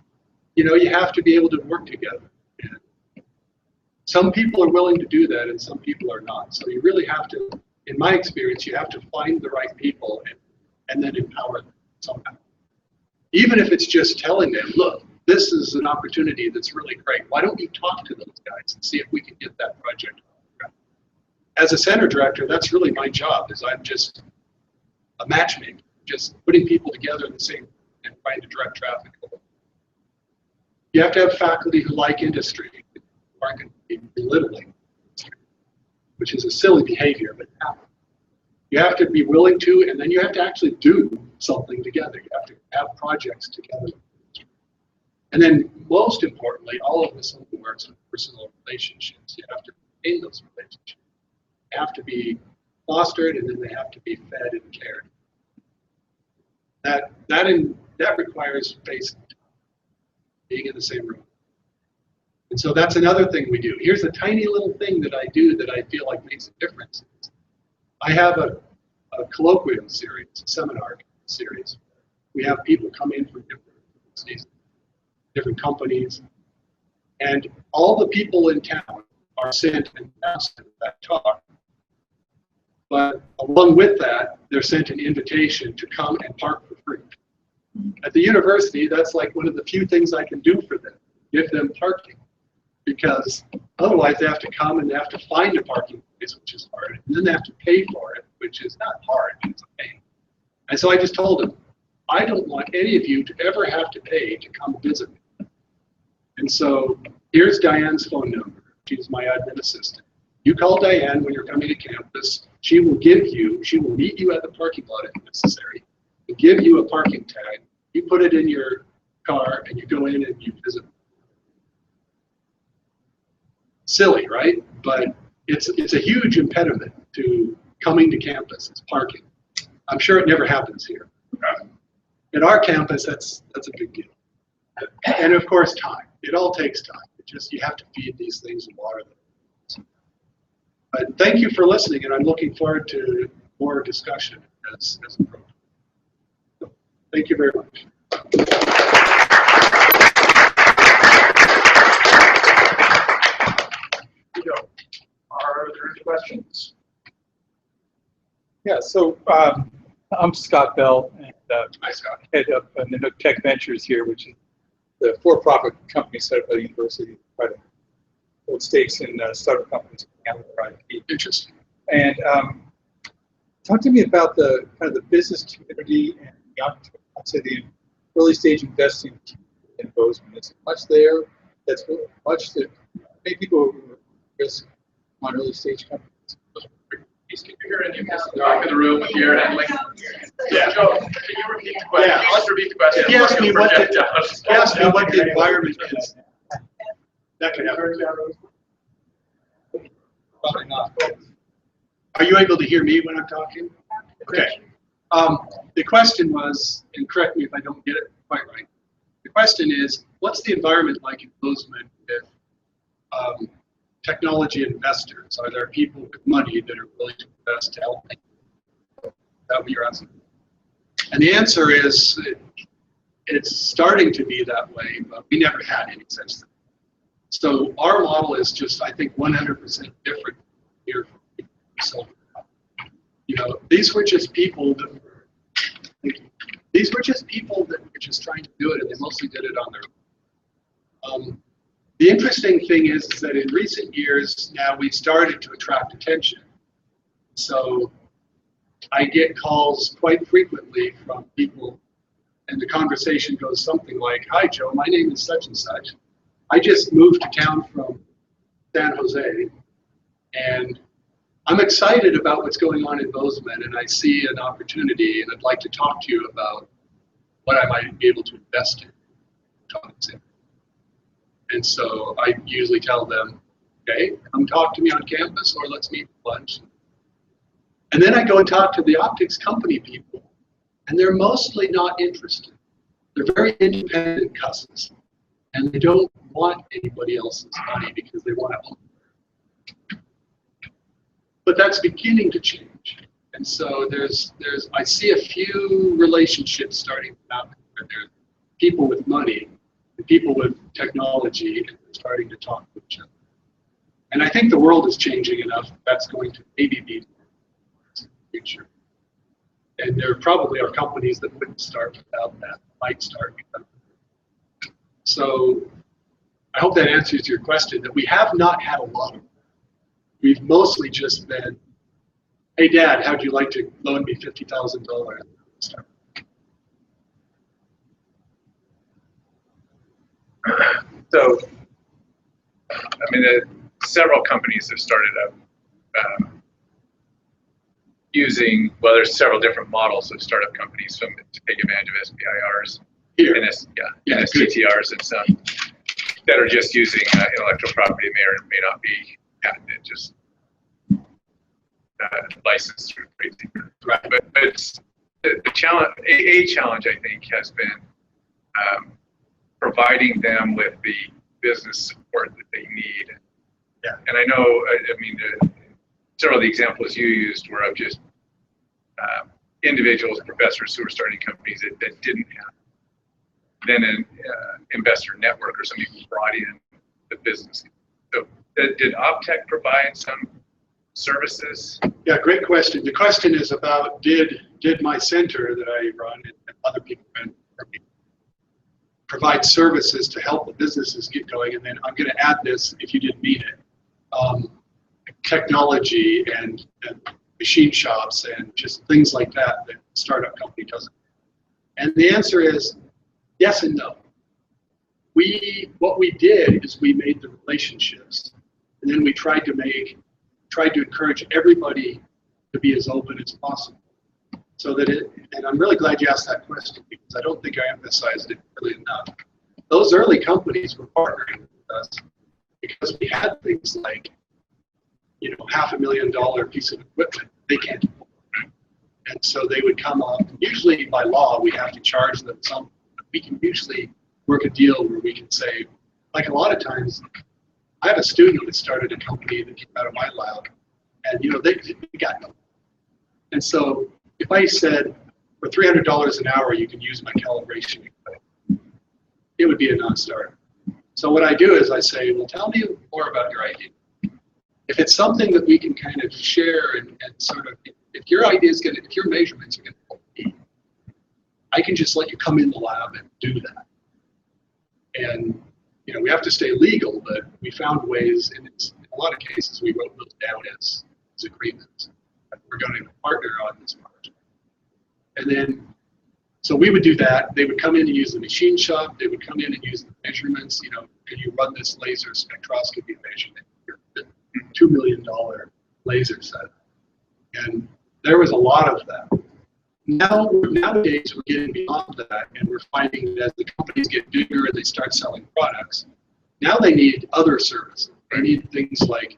you know, you have to be able to work together. And some people are willing to do that and some people are not. So you really have to, in my experience, you have to find the right people and then empower them somehow. Even if it's just telling them, look, this is an opportunity that's really great. Why don't you talk to those guys and see if we can get that project on? As a center director, that's really my job, is I'm just a matchmaker, just putting people together in the same and trying to direct traffic. You have to have faculty who like industry, aren't going to be belittling, which is a silly behavior, but you have to be willing to, and then you have to actually do something together. You have to have projects together. And then most importantly, all of this only works with personal relationships. You have to maintain those relationships. They have to be fostered, and then they have to be fed and cared. That requires facing, being in the same room. And so that's another thing we do. Here's a tiny little thing that I do that I feel like makes a difference. I have a colloquium series, a seminar series. We have people come in from different universities, different companies, and all the people in town are sent and asked that talk. But along with that, they're sent an invitation to come and park for free. At the university, that's like one of the few things I can do for them, give them parking. Because otherwise they have to come and they have to find a parking place, which is hard. And then they have to pay for it, which is not hard, it's a pain. And so I just told them, I don't want any of you to ever have to pay to come visit me. And so here's Diane's phone number. She's my admin assistant. You call Diane when you're coming to campus. She will meet you at the parking lot if necessary, and give you a parking tag. You put it in your car and you go in and you visit. Silly, right? But it's a huge impediment to coming to campus. It's parking. I'm sure it never happens here. At our campus, that's a big deal. And of course, time. It all takes time. You have to feed these things and water them. But thank you for listening, and I'm looking forward to more discussion as a program. So, thank you very much. Are there any questions? Yeah, so I'm Scott Bell, and Hi, Scott. head up Nanook Tech Ventures here, which is the for-profit company set up by the university to try to hold stakes in startup companies and IP. Interesting. And talk to me about the kind of the business community and the opportunity, I'd say the early stage investing in Bozeman. Is much there? That's much that many people risk on early stage companies. Can you hear any of this? Talk in the room with your handling. Yeah. Joe, can you repeat the question? Yeah. Let's repeat the question. He asked me what the environment is. That could happen. Probably not. Are you able to hear me when I'm talking? Okay. The question was, and correct me if I don't get it quite right. The question is, what's the environment like in Bozeman with technology investors? Are there people with money that are willing to invest to help people? Is that what you're asking? And the answer is, it's starting to be that way, but we never had any such thing. So our model is just, I think, 100% different here. So, these were just people that were just trying to do it, and they mostly did it on their own. The interesting thing is that in recent years, now we've started to attract attention. So I get calls quite frequently from people, and the conversation goes something like, "Hi, Joe, my name is such and such. I just moved to town from San Jose, and I'm excited about what's going on in Bozeman, and I see an opportunity, and I'd like to talk to you about what I might be able to invest in." And so I usually tell them, "Okay, come talk to me on campus, or let's meet for lunch." And then I go and talk to the optics company people, and they're mostly not interested. They're very independent customers, and they don't want anybody else's money because they want to own it. But that's beginning to change. And so I see a few relationships starting to happen where there's people with money and people with technology and they're starting to talk to each other. And I think the world is changing enough that's going to maybe be in the future. And there probably are companies that wouldn't start without that, might start without that. So I hope that answers your question, that we have not had a lot of. We've mostly just been, "Hey, Dad, how'd you like to loan me $50,000? So, I mean, several companies have started up using, well, there's several different models of startup companies to take advantage of SBIRs, Here. and STTRs and stuff that are just using intellectual property, may or may not be patented, just licensed through trade secret. Right. But it's, the challenge, a challenge, I think, has been providing them with the business support that they need. Yeah. And I know, I mean, several of the examples you used were of just individuals, professors who were starting companies that didn't have then an investor network or somebody who brought in the business. So did Optech provide some services? Yeah, great question. The question is about did my center that I run and other people provide services to help the businesses get going? And then I'm going to add this, if you didn't mean it, technology and machine shops and just things like that that a startup company doesn't. And the answer is yes and no. What we did is we made the relationships, and then we tried to encourage everybody to be as open as possible. So that and I'm really glad you asked that question, because I don't think I emphasized it really enough. Those early companies were partnering with us because we had things like, $500,000 piece of equipment they can't afford. And so they would come up, usually by law, we have to charge them something. We can usually work a deal where we can say, like a lot of times, I have a student that started a company that came out of my lab, and they got no. And so if I said, for $300 an hour, you can use my calibration equipment, it would be a non-starter. So what I do is I say, well, tell me more about your idea. If it's something that we can kind of share and sort of, if your idea is if your measurements are going to help me, I can just let you come in the lab and do that. And, we have to stay legal, but we found ways, and in a lot of cases, we wrote those down as agreements. We're going to partner on this project. And then, so we would do that. They would come in and use the machine shop. They would come in and use the measurements. Can you run this laser spectroscopy measurement? $2 million laser set. And there was a lot of that. Nowadays, we're getting beyond that, and we're finding that as the companies get bigger and they start selling products, now they need other services. They need things like,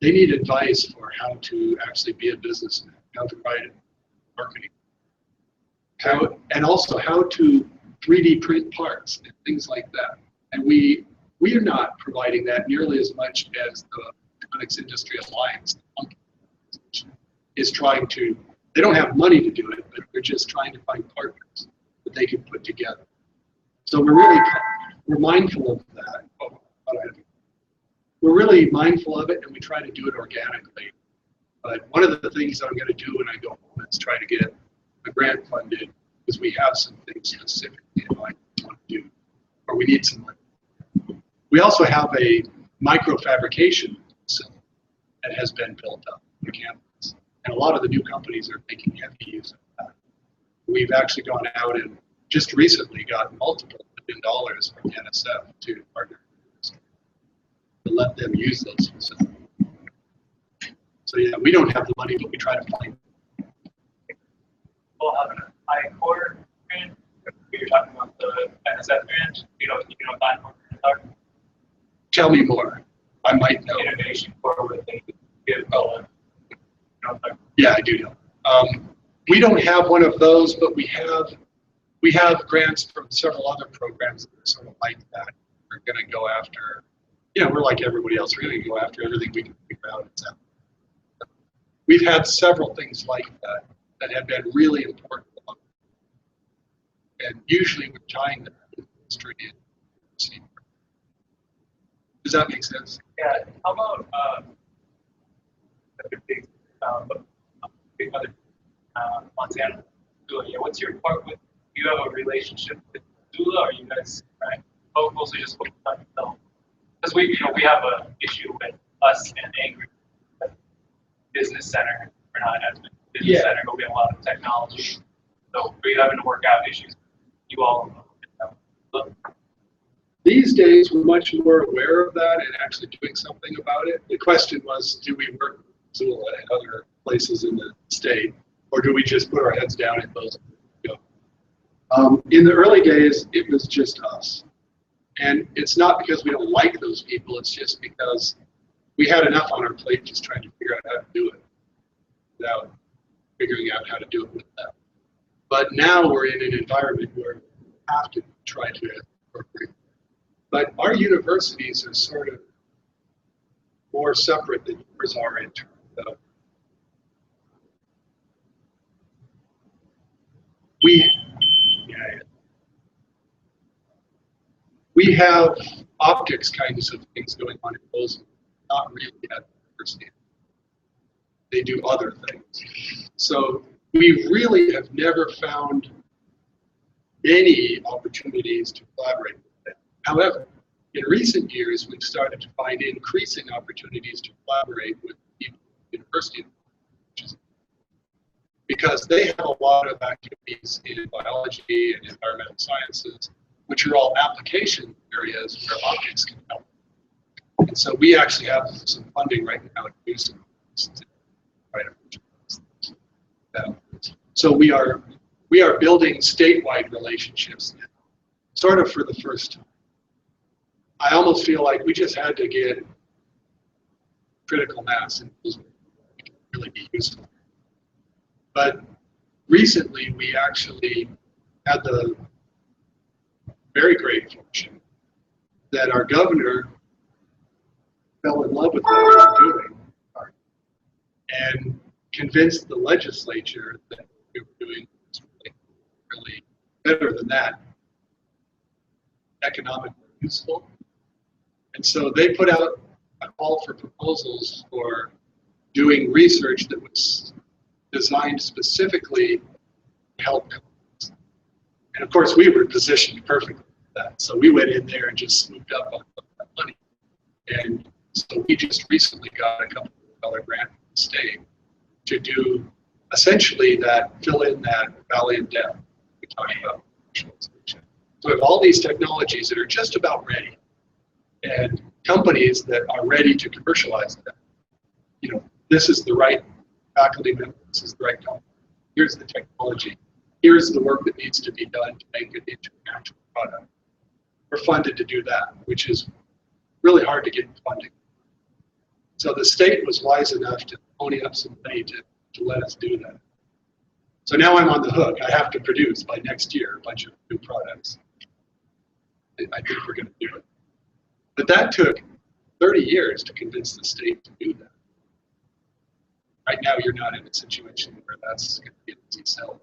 they need advice for how to actually be a businessman, how to write marketing, and also how to 3D print parts and things like that. And we are not providing that nearly as much as the Electronics Industry Alliance is trying to. They don't have money to do it, but they're just trying to find partners that they can put together. So we're mindful of that. We're really mindful of it, and we try to do it organically. But one of the things that I'm going to do when I go home is try to get a grant funded, because we have some things specifically in mind we want to do, or we need some money. We also have a microfabrication facility that has been built up on campus, and a lot of the new companies are making heavy use of that. We've actually gone out and just recently got multiple $1 billion from the NSF to partner to let them use those facilities. So yeah, we don't have the money, but we try to find it. We'll have an I-Core grant. You're talking about the NSF grant. You know what that grants are? Tell me more. I might know. Innovation Core, where they give Yeah, I do know. We don't have one of those, but we have grants from several other programs that are sort of like that. We're going to go after, we're like everybody else. We're going to go after everything we can figure out. We've had several things like that that have been really important. And usually we're tying them to the industry. Does that make sense? Yeah. How about big other Montana? What's your part with? Do you have a relationship with Zula, or you guys mostly just focused on yourself? Because we have an issue with us and Angry Business Center. We're not as a business center, but we have a lot of technology. So we're having to work out issues. You all. These days, we're much more aware of that and actually doing something about it. The question was, do we work with Zula and other places in the state, or do we just put our heads down and close and go? In the early days, it was just us. And it's not because we don't like those people, it's just because we had enough on our plate just trying to figure out how to do it without figuring out how to do it with them. But now we're in an environment where we have to try to incorporate. But our universities are sort of more separate than yours are in terms of we have optics kinds of things going on in Bozeman, not really at the university. They do other things. So we really have never found any opportunities to collaborate with them. However, in recent years, we've started to find increasing opportunities to collaborate with people at the university, because they have a lot of activities in biology and environmental sciences, which are all application areas where optics can help. And so we actually have some funding right now to do some. So we are building statewide relationships now, sort of for the first time. I almost feel like we just had to get critical mass and it can really be useful. But recently we actually had the very great fortune that our governor fell in love with what we were doing and convinced the legislature that what we were doing was really better than that, economically useful. And so they put out a call for proposals for doing research that was designed specifically to help companies. And of course, we were positioned perfectly for that. So we went in there and just swooped up on that money. And so we just recently got a $2 million grant from the state to do essentially that, fill in that valley of death we talked about. So we have all these technologies that are just about ready, and companies that are ready to commercialize them. This is the right faculty member, this is the right company. Here's the technology. Here's the work that needs to be done to make it into an actual product. We're funded to do that, which is really hard to get funding. So the state was wise enough to pony up some money to let us do that. So now I'm on the hook. I have to produce by next year a bunch of new products. I think we're going to do it. But that took 30 years to convince the state to do that. Right now, you're not in a situation where that's going to be an easy sell.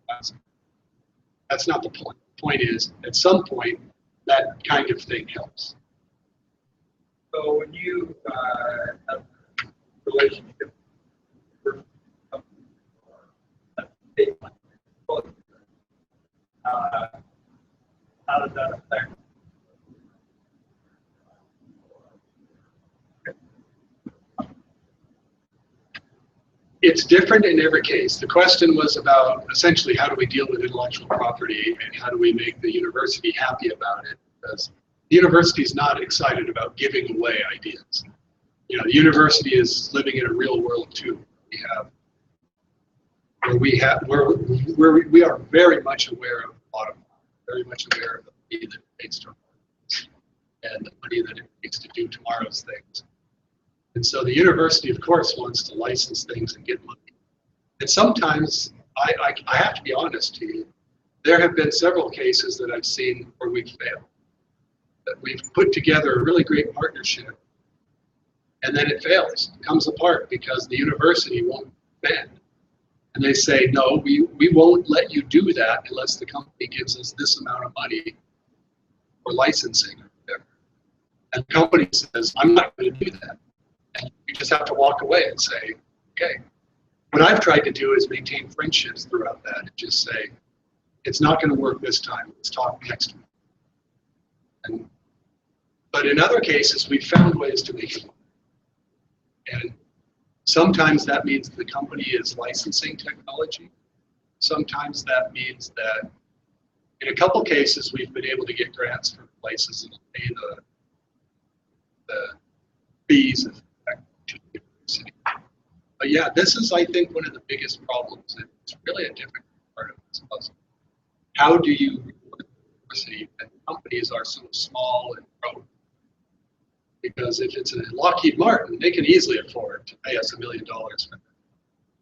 That's not the point. The point is, at some point, that kind of thing helps. So when you have a relationship with how does that affect? It's different in every case. The question was about essentially how do we deal with intellectual property and how do we make the university happy about it? Because the university is not excited about giving away ideas. You know, the university is living in a real world too. We are very much aware of the bottom line, very much aware of the money that it takes to and the money that it takes to do tomorrow's things. And so the university, of course, wants to license things and get money. And sometimes, I have to be honest to you, there have been several cases that I've seen where we've failed. That we've put together a really great partnership, and then it fails, it comes apart because the university won't bend. And they say, no, we won't let you do that unless the company gives us this amount of money for licensing. And the company says, I'm not going to do that. And you just have to walk away and say, okay. What I've tried to do is maintain friendships throughout that and just say, it's not going to work this time. Let's talk next week. But in other cases, we've found ways to make it work. And sometimes that means the company is licensing technology. Sometimes that means that in a couple cases, we've been able to get grants from places that pay the fees of to the university. But yeah, this is, I think, one of the biggest problems. It's really a difficult part of this puzzle. How do you reward the university when companies are so small and growing? Because if it's a Lockheed Martin, they can easily afford to pay us $1 million for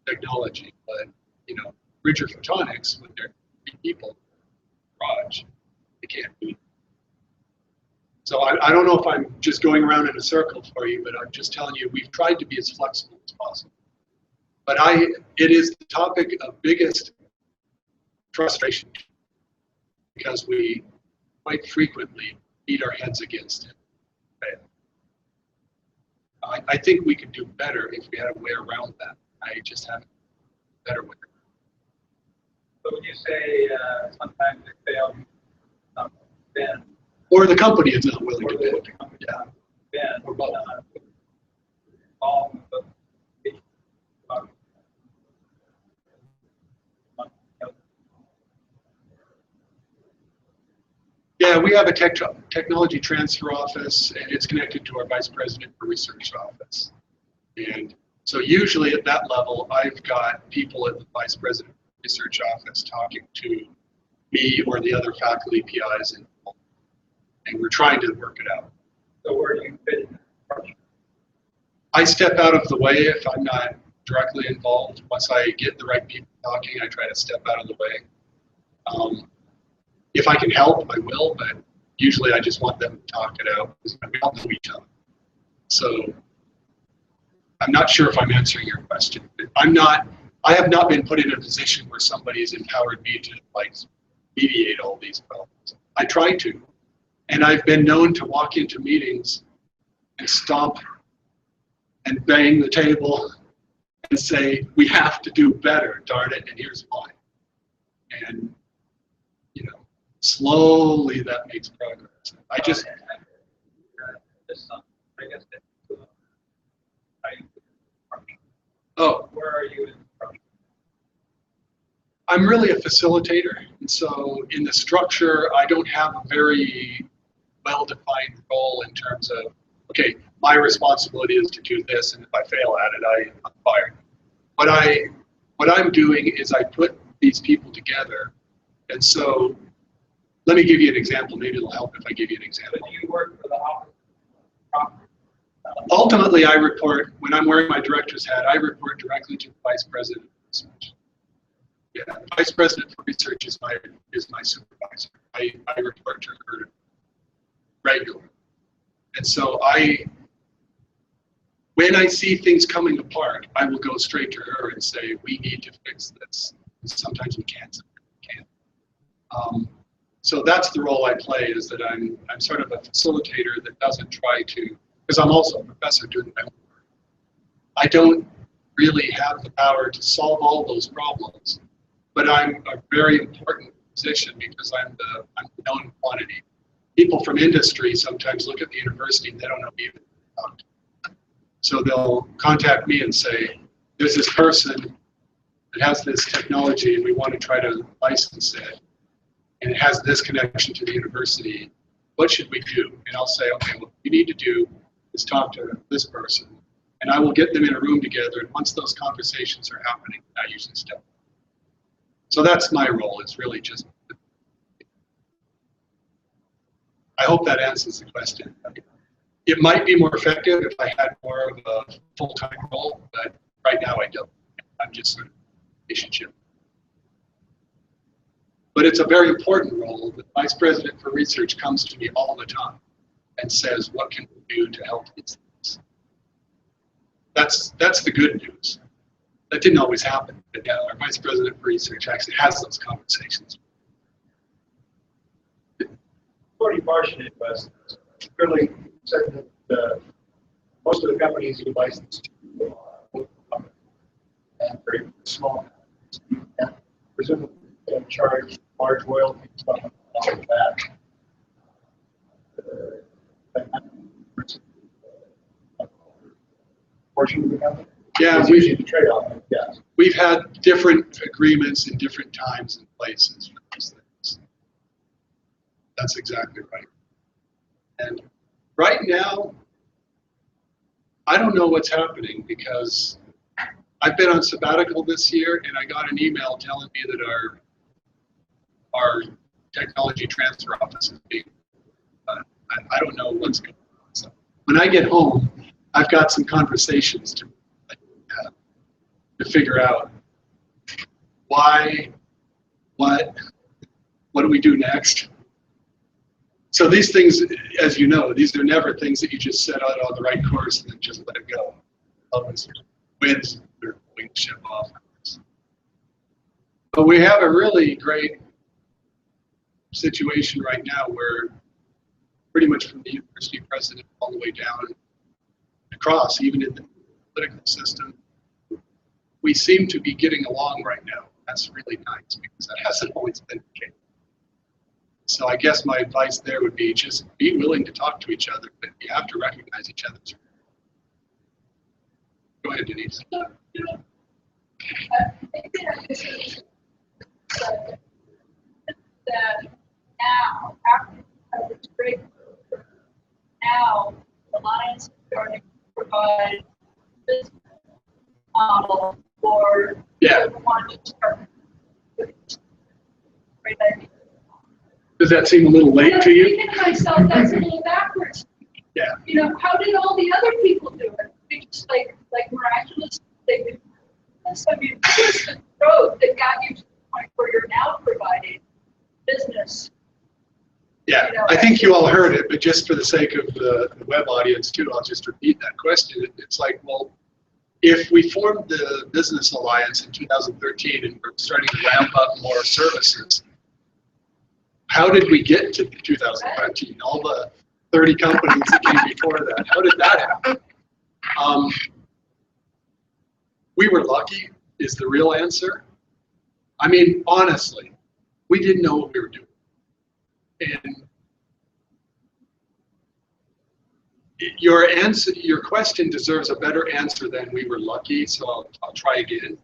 technology. But, you know, Bridger Photonics, with their 3 people garage, they can't do it. So I don't know if I'm just going around in a circle for you, but I'm just telling you, we've tried to be as flexible as possible. But it is the topic of biggest frustration because we quite frequently beat our heads against it. I think we could do better if we had a way around that. I just haven't a better way. So when you say sometimes they fail, then or the company is not willing to bid. Yeah. Then or both. Yeah, we have a technology transfer office, and it's connected to our vice president for research office. And so usually at that level, I've got people at the vice president research office talking to me or the other faculty PIs, and we're trying to work it out. So where do you fit in? I step out of the way if I'm not directly involved. Once I get the right people talking, I try to step out of the way. If I can help, I will, but usually I just want them to talk it out because we all know each other. So I'm not sure if I'm answering your question. But I have not been put in a position where somebody has empowered me to like mediate all these problems. I try to, and I've been known to walk into meetings and stomp and bang the table and say, we have to do better, darn it, and here's why. And, you know, slowly that makes progress. I just... Oh. Where are you in the project? I'm really a facilitator, and so in the structure, I don't have a very well-defined role in terms of, okay, my responsibility is to do this, and if I fail at it, I'm fired. What I'm doing is I put these people together, and so let me give you an example. Maybe it'll help if I give you an example. Do you work for the office? Ultimately, I report, when I'm wearing my director's hat, I report directly to the vice president of research. Yeah, the vice president for research is my supervisor. I report to her regularly. And so when I see things coming apart, I will go straight to her and say, we need to fix this. Sometimes we can't, sometimes we can't. So that's the role I play, is that I'm sort of a facilitator that doesn't try to, because I'm also a professor doing my work. I don't really have the power to solve all those problems, but I'm a very important position because I'm the known quantity. People from industry sometimes look at the university and they don't know even about it. So they'll contact me and say, there's this person that has this technology and we want to try to license it, and it has this connection to the university. What should we do? And I'll say, okay, what you need to do is talk to this person, and I will get them in a room together, and once those conversations are happening, I usually step. So that's my role. It's really just, I hope that answers the question. It might be more effective if I had more of a full-time role, but right now I don't. I'm just sort of a relationship. But it's a very important role. The vice president for research comes to me all the time and says, what can we do to help these things? That's the good news. That didn't always happen, but yeah, our vice president for research actually has those conversations. Pretty partial investors. Clearly said that most of the companies you license to are and very small companies, and presumably they charge large royalties on all of that. Portion of the company? Yeah, it's usually the trade-off, yes. We've had different agreements in different times and places for these things. That's exactly right. And right now, I don't know what's happening because I've been on sabbatical this year and I got an email telling me that our technology transfer office is being, I don't know what's going on. So when I get home, I've got some conversations to figure out why, what do we do next? So these things, as you know, these are never things that you just set out on the right course and then just let it go. Always winds are pulling the ship off. But we have a really great situation right now where pretty much from the university president all the way down across, even in the political system, we seem to be getting along right now. That's really nice because that hasn't always been the case. So I guess my advice there would be just be willing to talk to each other, but you have to recognize each other's. Go ahead, Denise. That now, after this great, now Alliance is starting to provide this model for people who want to start. Great idea. Does that seem a little late to you? Even myself, that's a little backwards. Yeah. You know, how did all the other people do it? They just like miraculous. They did this. I mean, this is the growth that got you to the point where you're now providing business. Yeah, You know, I think you all heard it, but just for the sake of the web audience too, I'll just repeat that question. It's like, well, if we formed the business alliance in 2013 and we're starting to ramp up more services, how did we get to 2013? All the 30 companies that came before that, how did that happen? We were lucky is the real answer. I mean, honestly, we didn't know what we were doing. And your question deserves a better answer than we were lucky, so I'll try again.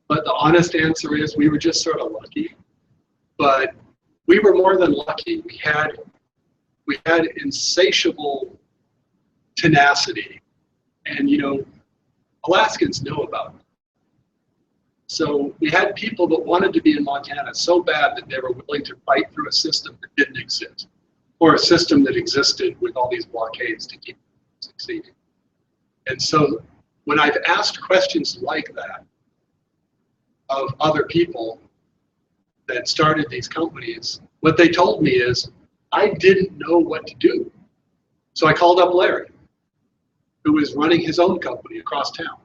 But the honest answer is we were just sort of lucky. But we were more than lucky. We had insatiable tenacity. And you know, Alaskans know about it. So we had people that wanted to be in Montana so bad that they were willing to fight through a system that didn't exist, or a system that existed with all these blockades to keep succeeding. And so when I've asked questions like that of other people that started these companies, what they told me is, I didn't know what to do. So I called up Larry, who was running his own company across town,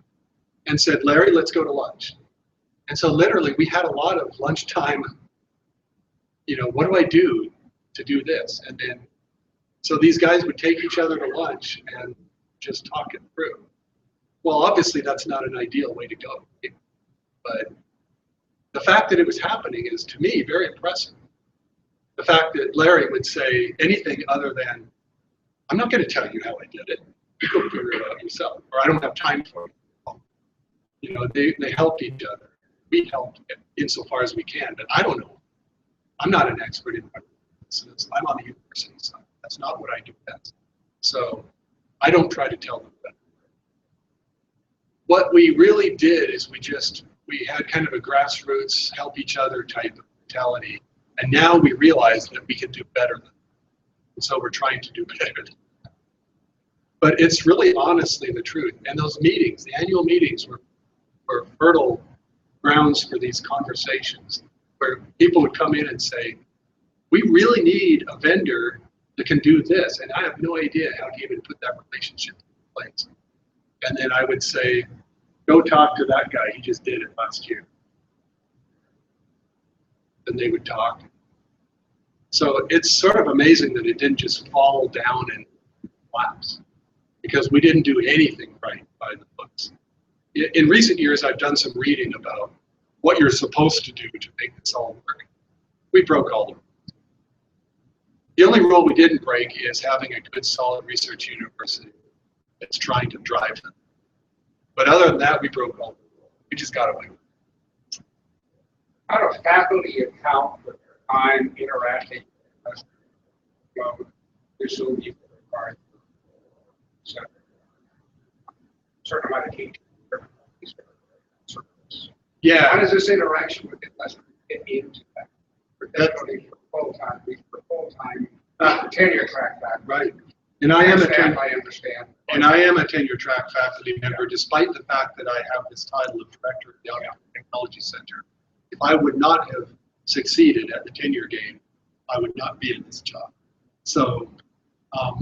and said, Larry, let's go to lunch. And so literally we had a lot of lunchtime, what do I do to do this? And then, so these guys would take each other to lunch and just talk it through. Well, obviously that's not an ideal way to go, but the fact that it was happening is, to me, very impressive. The fact that Larry would say anything other than, I'm not going to tell you how I did it. You go figure it out yourself, or I don't have time for it. They helped each other. We helped insofar as we can, but I don't know. I'm not an expert in business. I'm on the university side. That's not what I do best. So I don't try to tell them that. What we really did is we had kind of a grassroots, help each other type of mentality. And now we realize that we can do better than that. And so we're trying to do better than that. But it's really honestly the truth. And those meetings, the annual meetings were fertile grounds for these conversations where people would come in and say, we really need a vendor that can do this. And I have no idea how to even put that relationship in place. And then I would say, go talk to that guy. He just did it last year. And they would talk. So it's sort of amazing that it didn't just fall down and collapse, because we didn't do anything right by the books. In recent years, I've done some reading about what you're supposed to do to make this all work. We broke all the rules. The only rule we didn't break is having a good, solid research university that's trying to drive them. But other than that, we broke all the rules. We just got away with it. How do faculty account for their time interacting with visually required certain amount of teaching? Yeah. How does this interaction with the investment fit into that? Particularly for full-time tenure track faculty. Right. And I am I understand. And I am a tenure track faculty member, despite the fact that I have this title of director of the Outdoor Technology Center. If I would not have succeeded at the tenure game, I would not be in this job. So,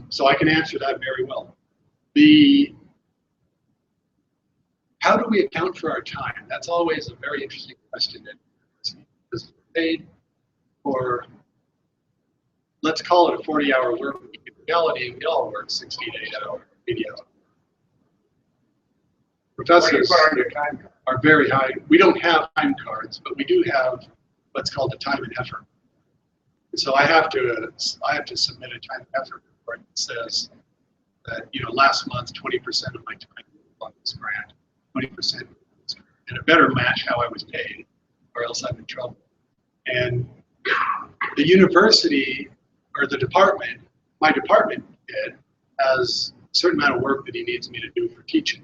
so I can answer that very well. How do we account for our time? That's always a very interesting question. Because we're paid for, let's call it a 40-hour work week. In reality, we all work 60 to 8 hours, 80 hours. Professors are very high. We don't have time cards, but we do have what's called a time and effort. And so I have to submit a time and effort report that says that, last month, 20% of my time was on this grant, 20%, and it better match how I was paid, or else I'm in trouble. And the university, or the department, my department head, has a certain amount of work that he needs me to do for teaching.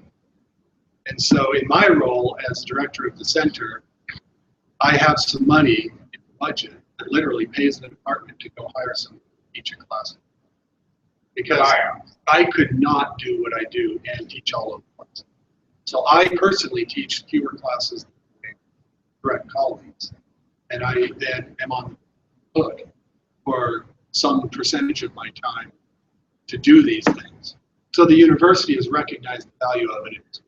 And so in my role as director of the center, I have some money in the budget that literally pays the department to go hire someone to teach a class. Because I could not do what I do and teach all of them. So I personally teach fewer classes than my direct colleagues. And I then am on the hook for some percentage of my time to do these things. So the university has recognized the value of it and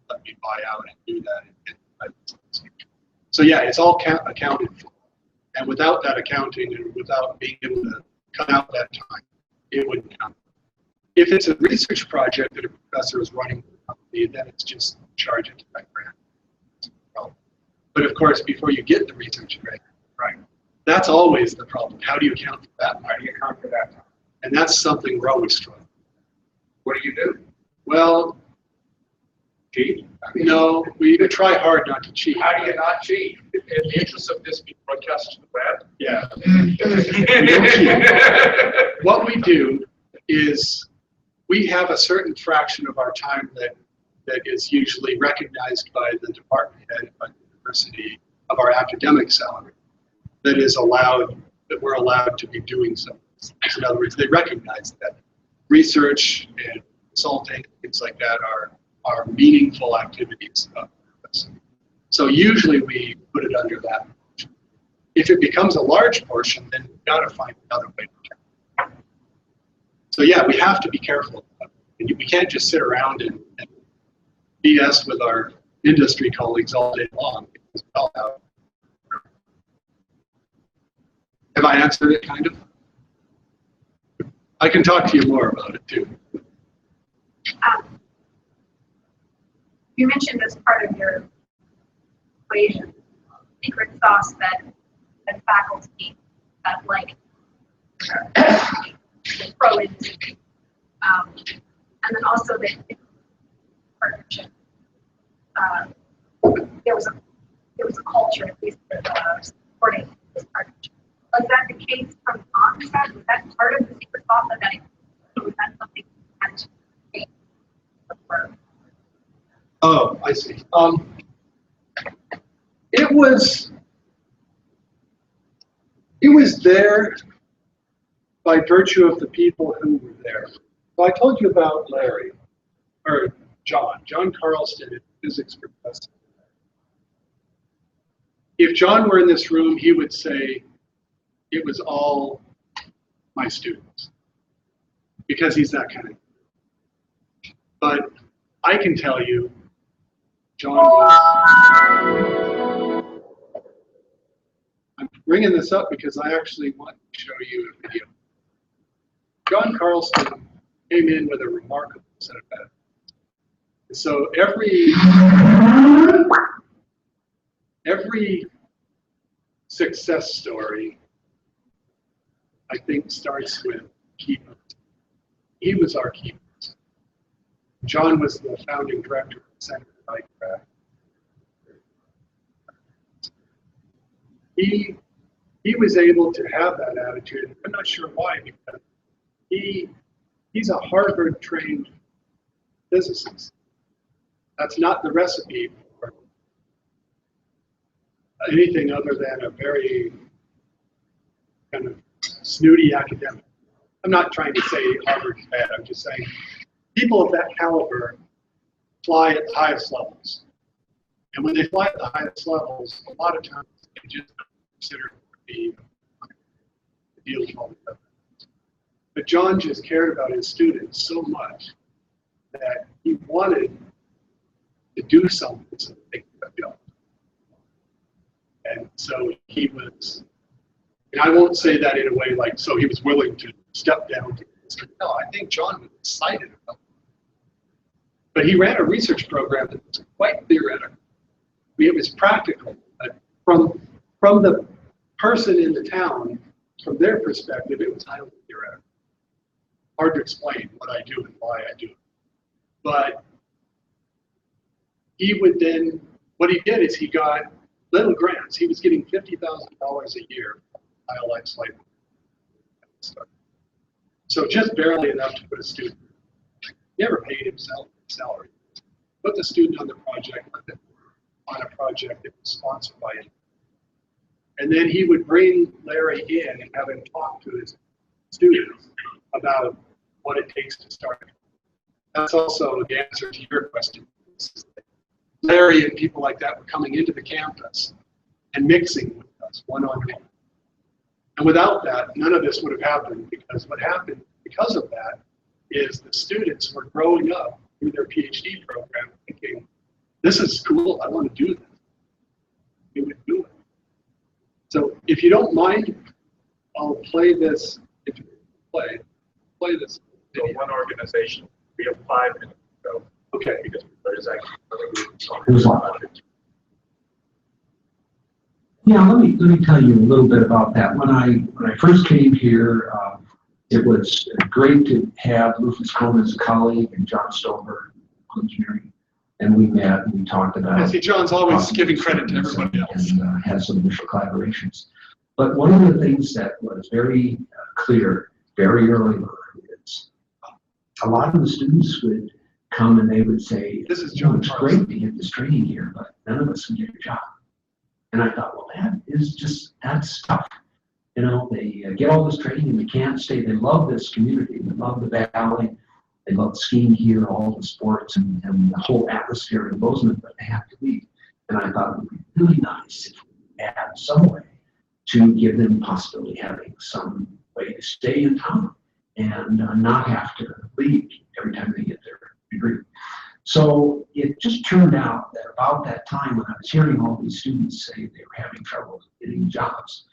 let me buy out and do that. So yeah, it's all accounted for. And without that accounting and without being able to cut out that time, it wouldn't count. If it's a research project that a professor is running, then it's just charge it to that grant. But of course, before you get the research grant, right, that's always the problem. How do you account for that? How do you account for that? And that's something we're always struggling. What do you do? Well, cheat? No, we try hard not to cheat. How do you not cheat? In the interest of this being broadcast to the web? Yeah. What we do is we have a certain fraction of our time that is usually recognized by the department head, by the university, of our academic salary that we're allowed to be doing something. In other words, they recognize that research and consulting, things like that, are are meaningful activities. So usually we put it under that. If it becomes a large portion, then we've got to find another way to count. So yeah, we have to be careful. We can't just sit around and BS with our industry colleagues all day long. Because we all have I answered it kind of? I can talk to you more about it too. You mentioned as part of your equation, secret sauce that faculty that like throw into, and then also the partnership. There was a culture at least supporting this partnership. Was that the case from the onset? Was that part of the secret sauce of that? Or was that something you had to create? Oh, I see. It was there by virtue of the people who were there. So I told you about Larry, or John Carlston, a physics professor. If John were in this room, he would say it was all my students, because he's that kind of guy. But I can tell you, John was, I'm bringing this up because I actually want to show you a video. John Carlston came in with a remarkable set of patterns. So every success story, I think, starts with key person. He was our key person. John was the founding director of the Center for Minecraft. He was able to have that attitude. I'm not sure why, because he's a Harvard-trained physicist. That's not the recipe for anything other than a very kind of snooty academic. I'm not trying to say Harvard's bad. I'm just saying people of that caliber fly at the highest levels. And when they fly at the highest levels, a lot of times they just don't consider it to be the deal with all the other. But John just cared about his students so much that he wanted to do something so that they could go. And so he was, and I won't say that in a way like, so he was willing to step down to history. No, I think John was excited about it. But he ran a research program that was quite theoretical. I mean, it was practical. From the person in the town, from their perspective, it was highly theoretical. Hard to explain what I do and why I do it. But he would then, what he did is he got little grants. He was getting $50,000 a year from ILX Light. So just barely enough to put a student. He never paid himself a salary. Put the student on the project, on a project that was sponsored by him. And then he would bring Larry in and have him talk to his students about what it takes to start. That's also the answer to your question. Larry and people like that were coming into the campus and mixing with us one-on-one. And without that, none of this would have happened, because what happened because of that is the students were growing up through their PhD program thinking, this is cool, I want to do this. We would do it. So if you don't mind, I'll play this. If you play this. So one organization, we have 5 minutes to go. Okay. Because there's actually Yeah, let me tell you a little bit about that. When I first came here, it was great to have Rufus Cohn as a colleague and John Stover, engineering, and we met and we talked about. I see John's always giving credit to everybody else. And had some initial collaborations. But one of the things that was very clear very early on is a lot of the students would come and they would say, "This is John. It's great to get this training here, but none of us can get a job." And I thought, well, that's tough. You know, they get all this training and they can't stay. They love this community, they love the valley, They love skiing here, all the sports and the whole atmosphere in Bozeman, but they have to leave. And I thought it would be really nice if we had some way to give them the possibility of having some way to stay in town and not have to leave every time they get their degree. So it just turned out that about that time when I was hearing all these students say they were having trouble getting jobs,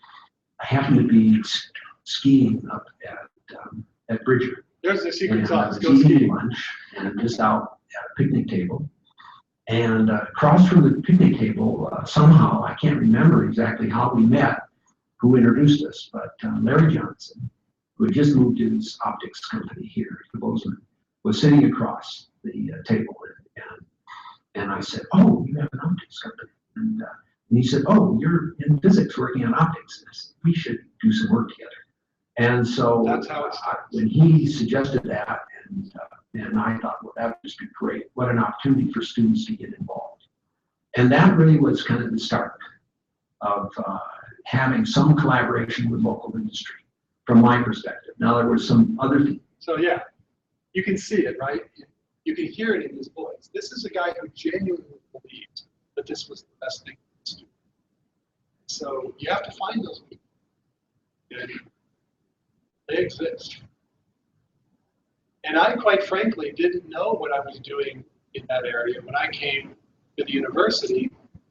I happened to be skiing up at Bridger. There's the secret And sauce. I Go was eating skiing. lunch and just out at a picnic table. And across from the picnic table, somehow, I can't remember exactly how we met, who introduced us, but Larry Johnson, who had just moved to his optics company here in Bozeman, was sitting across the table. And I said, "Oh, you have an optics company." And he said, "Oh, you're in physics working on optics." And I said, "We should do some work together." And so That's how it starts. when he suggested that, and I thought, well, that would just be great. What an opportunity for students to get involved. And that really was kind of the start of having some collaboration with local industry, from my perspective. Now, there were some other things. So yeah, you can see it, right? You can hear it in his voice. This is a guy who genuinely believed that this was the best thing to do. So you have to find those people. And they exist. And I, quite frankly, didn't know what I was doing in that area. When I came to the university,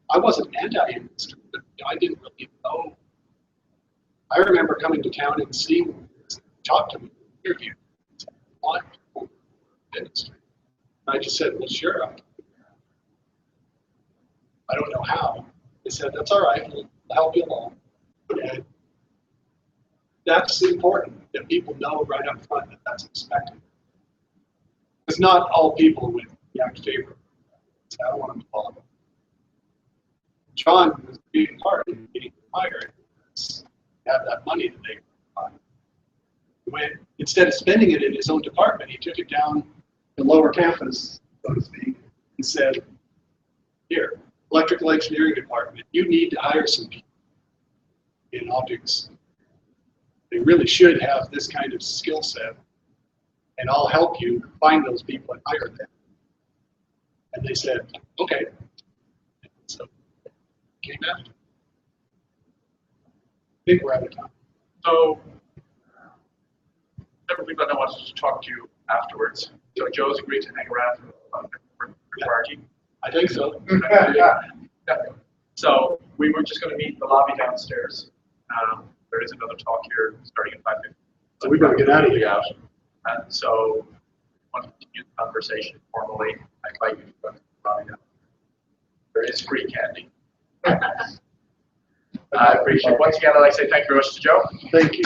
I wasn't anti-industry, but I didn't really know. I remember coming to town and seeing, talk to me, interview, want industry. I just said, well, sure. I don't know how. They said, that's all right, we'll help you along. And that's important, that people know right up front that that's expected. Because not all people would react favorably. So I don't want them to follow. John was a big part in getting hired. Have that money that they when instead of spending it in his own department, he took it down the lower campus, so to speak, and said, "Here, electrical engineering department, you need to hire some people in optics. They really should have this kind of skill set, and I'll help you find those people and hire them." And they said, "Okay." So came after. I think we're out of time. So, several people I know wanted to talk to you afterwards. So Joe's agreed to hang around for party. I think so. Yeah. So we were just going to meet in the lobby downstairs. There is another talk here starting at 5:50. So we better get out of here. And so, I want to continue the conversation formally. I invite you to go to the lobby now. There is free candy. I appreciate it. Once again, I'd like to say thank you very much to Joe. Thank you.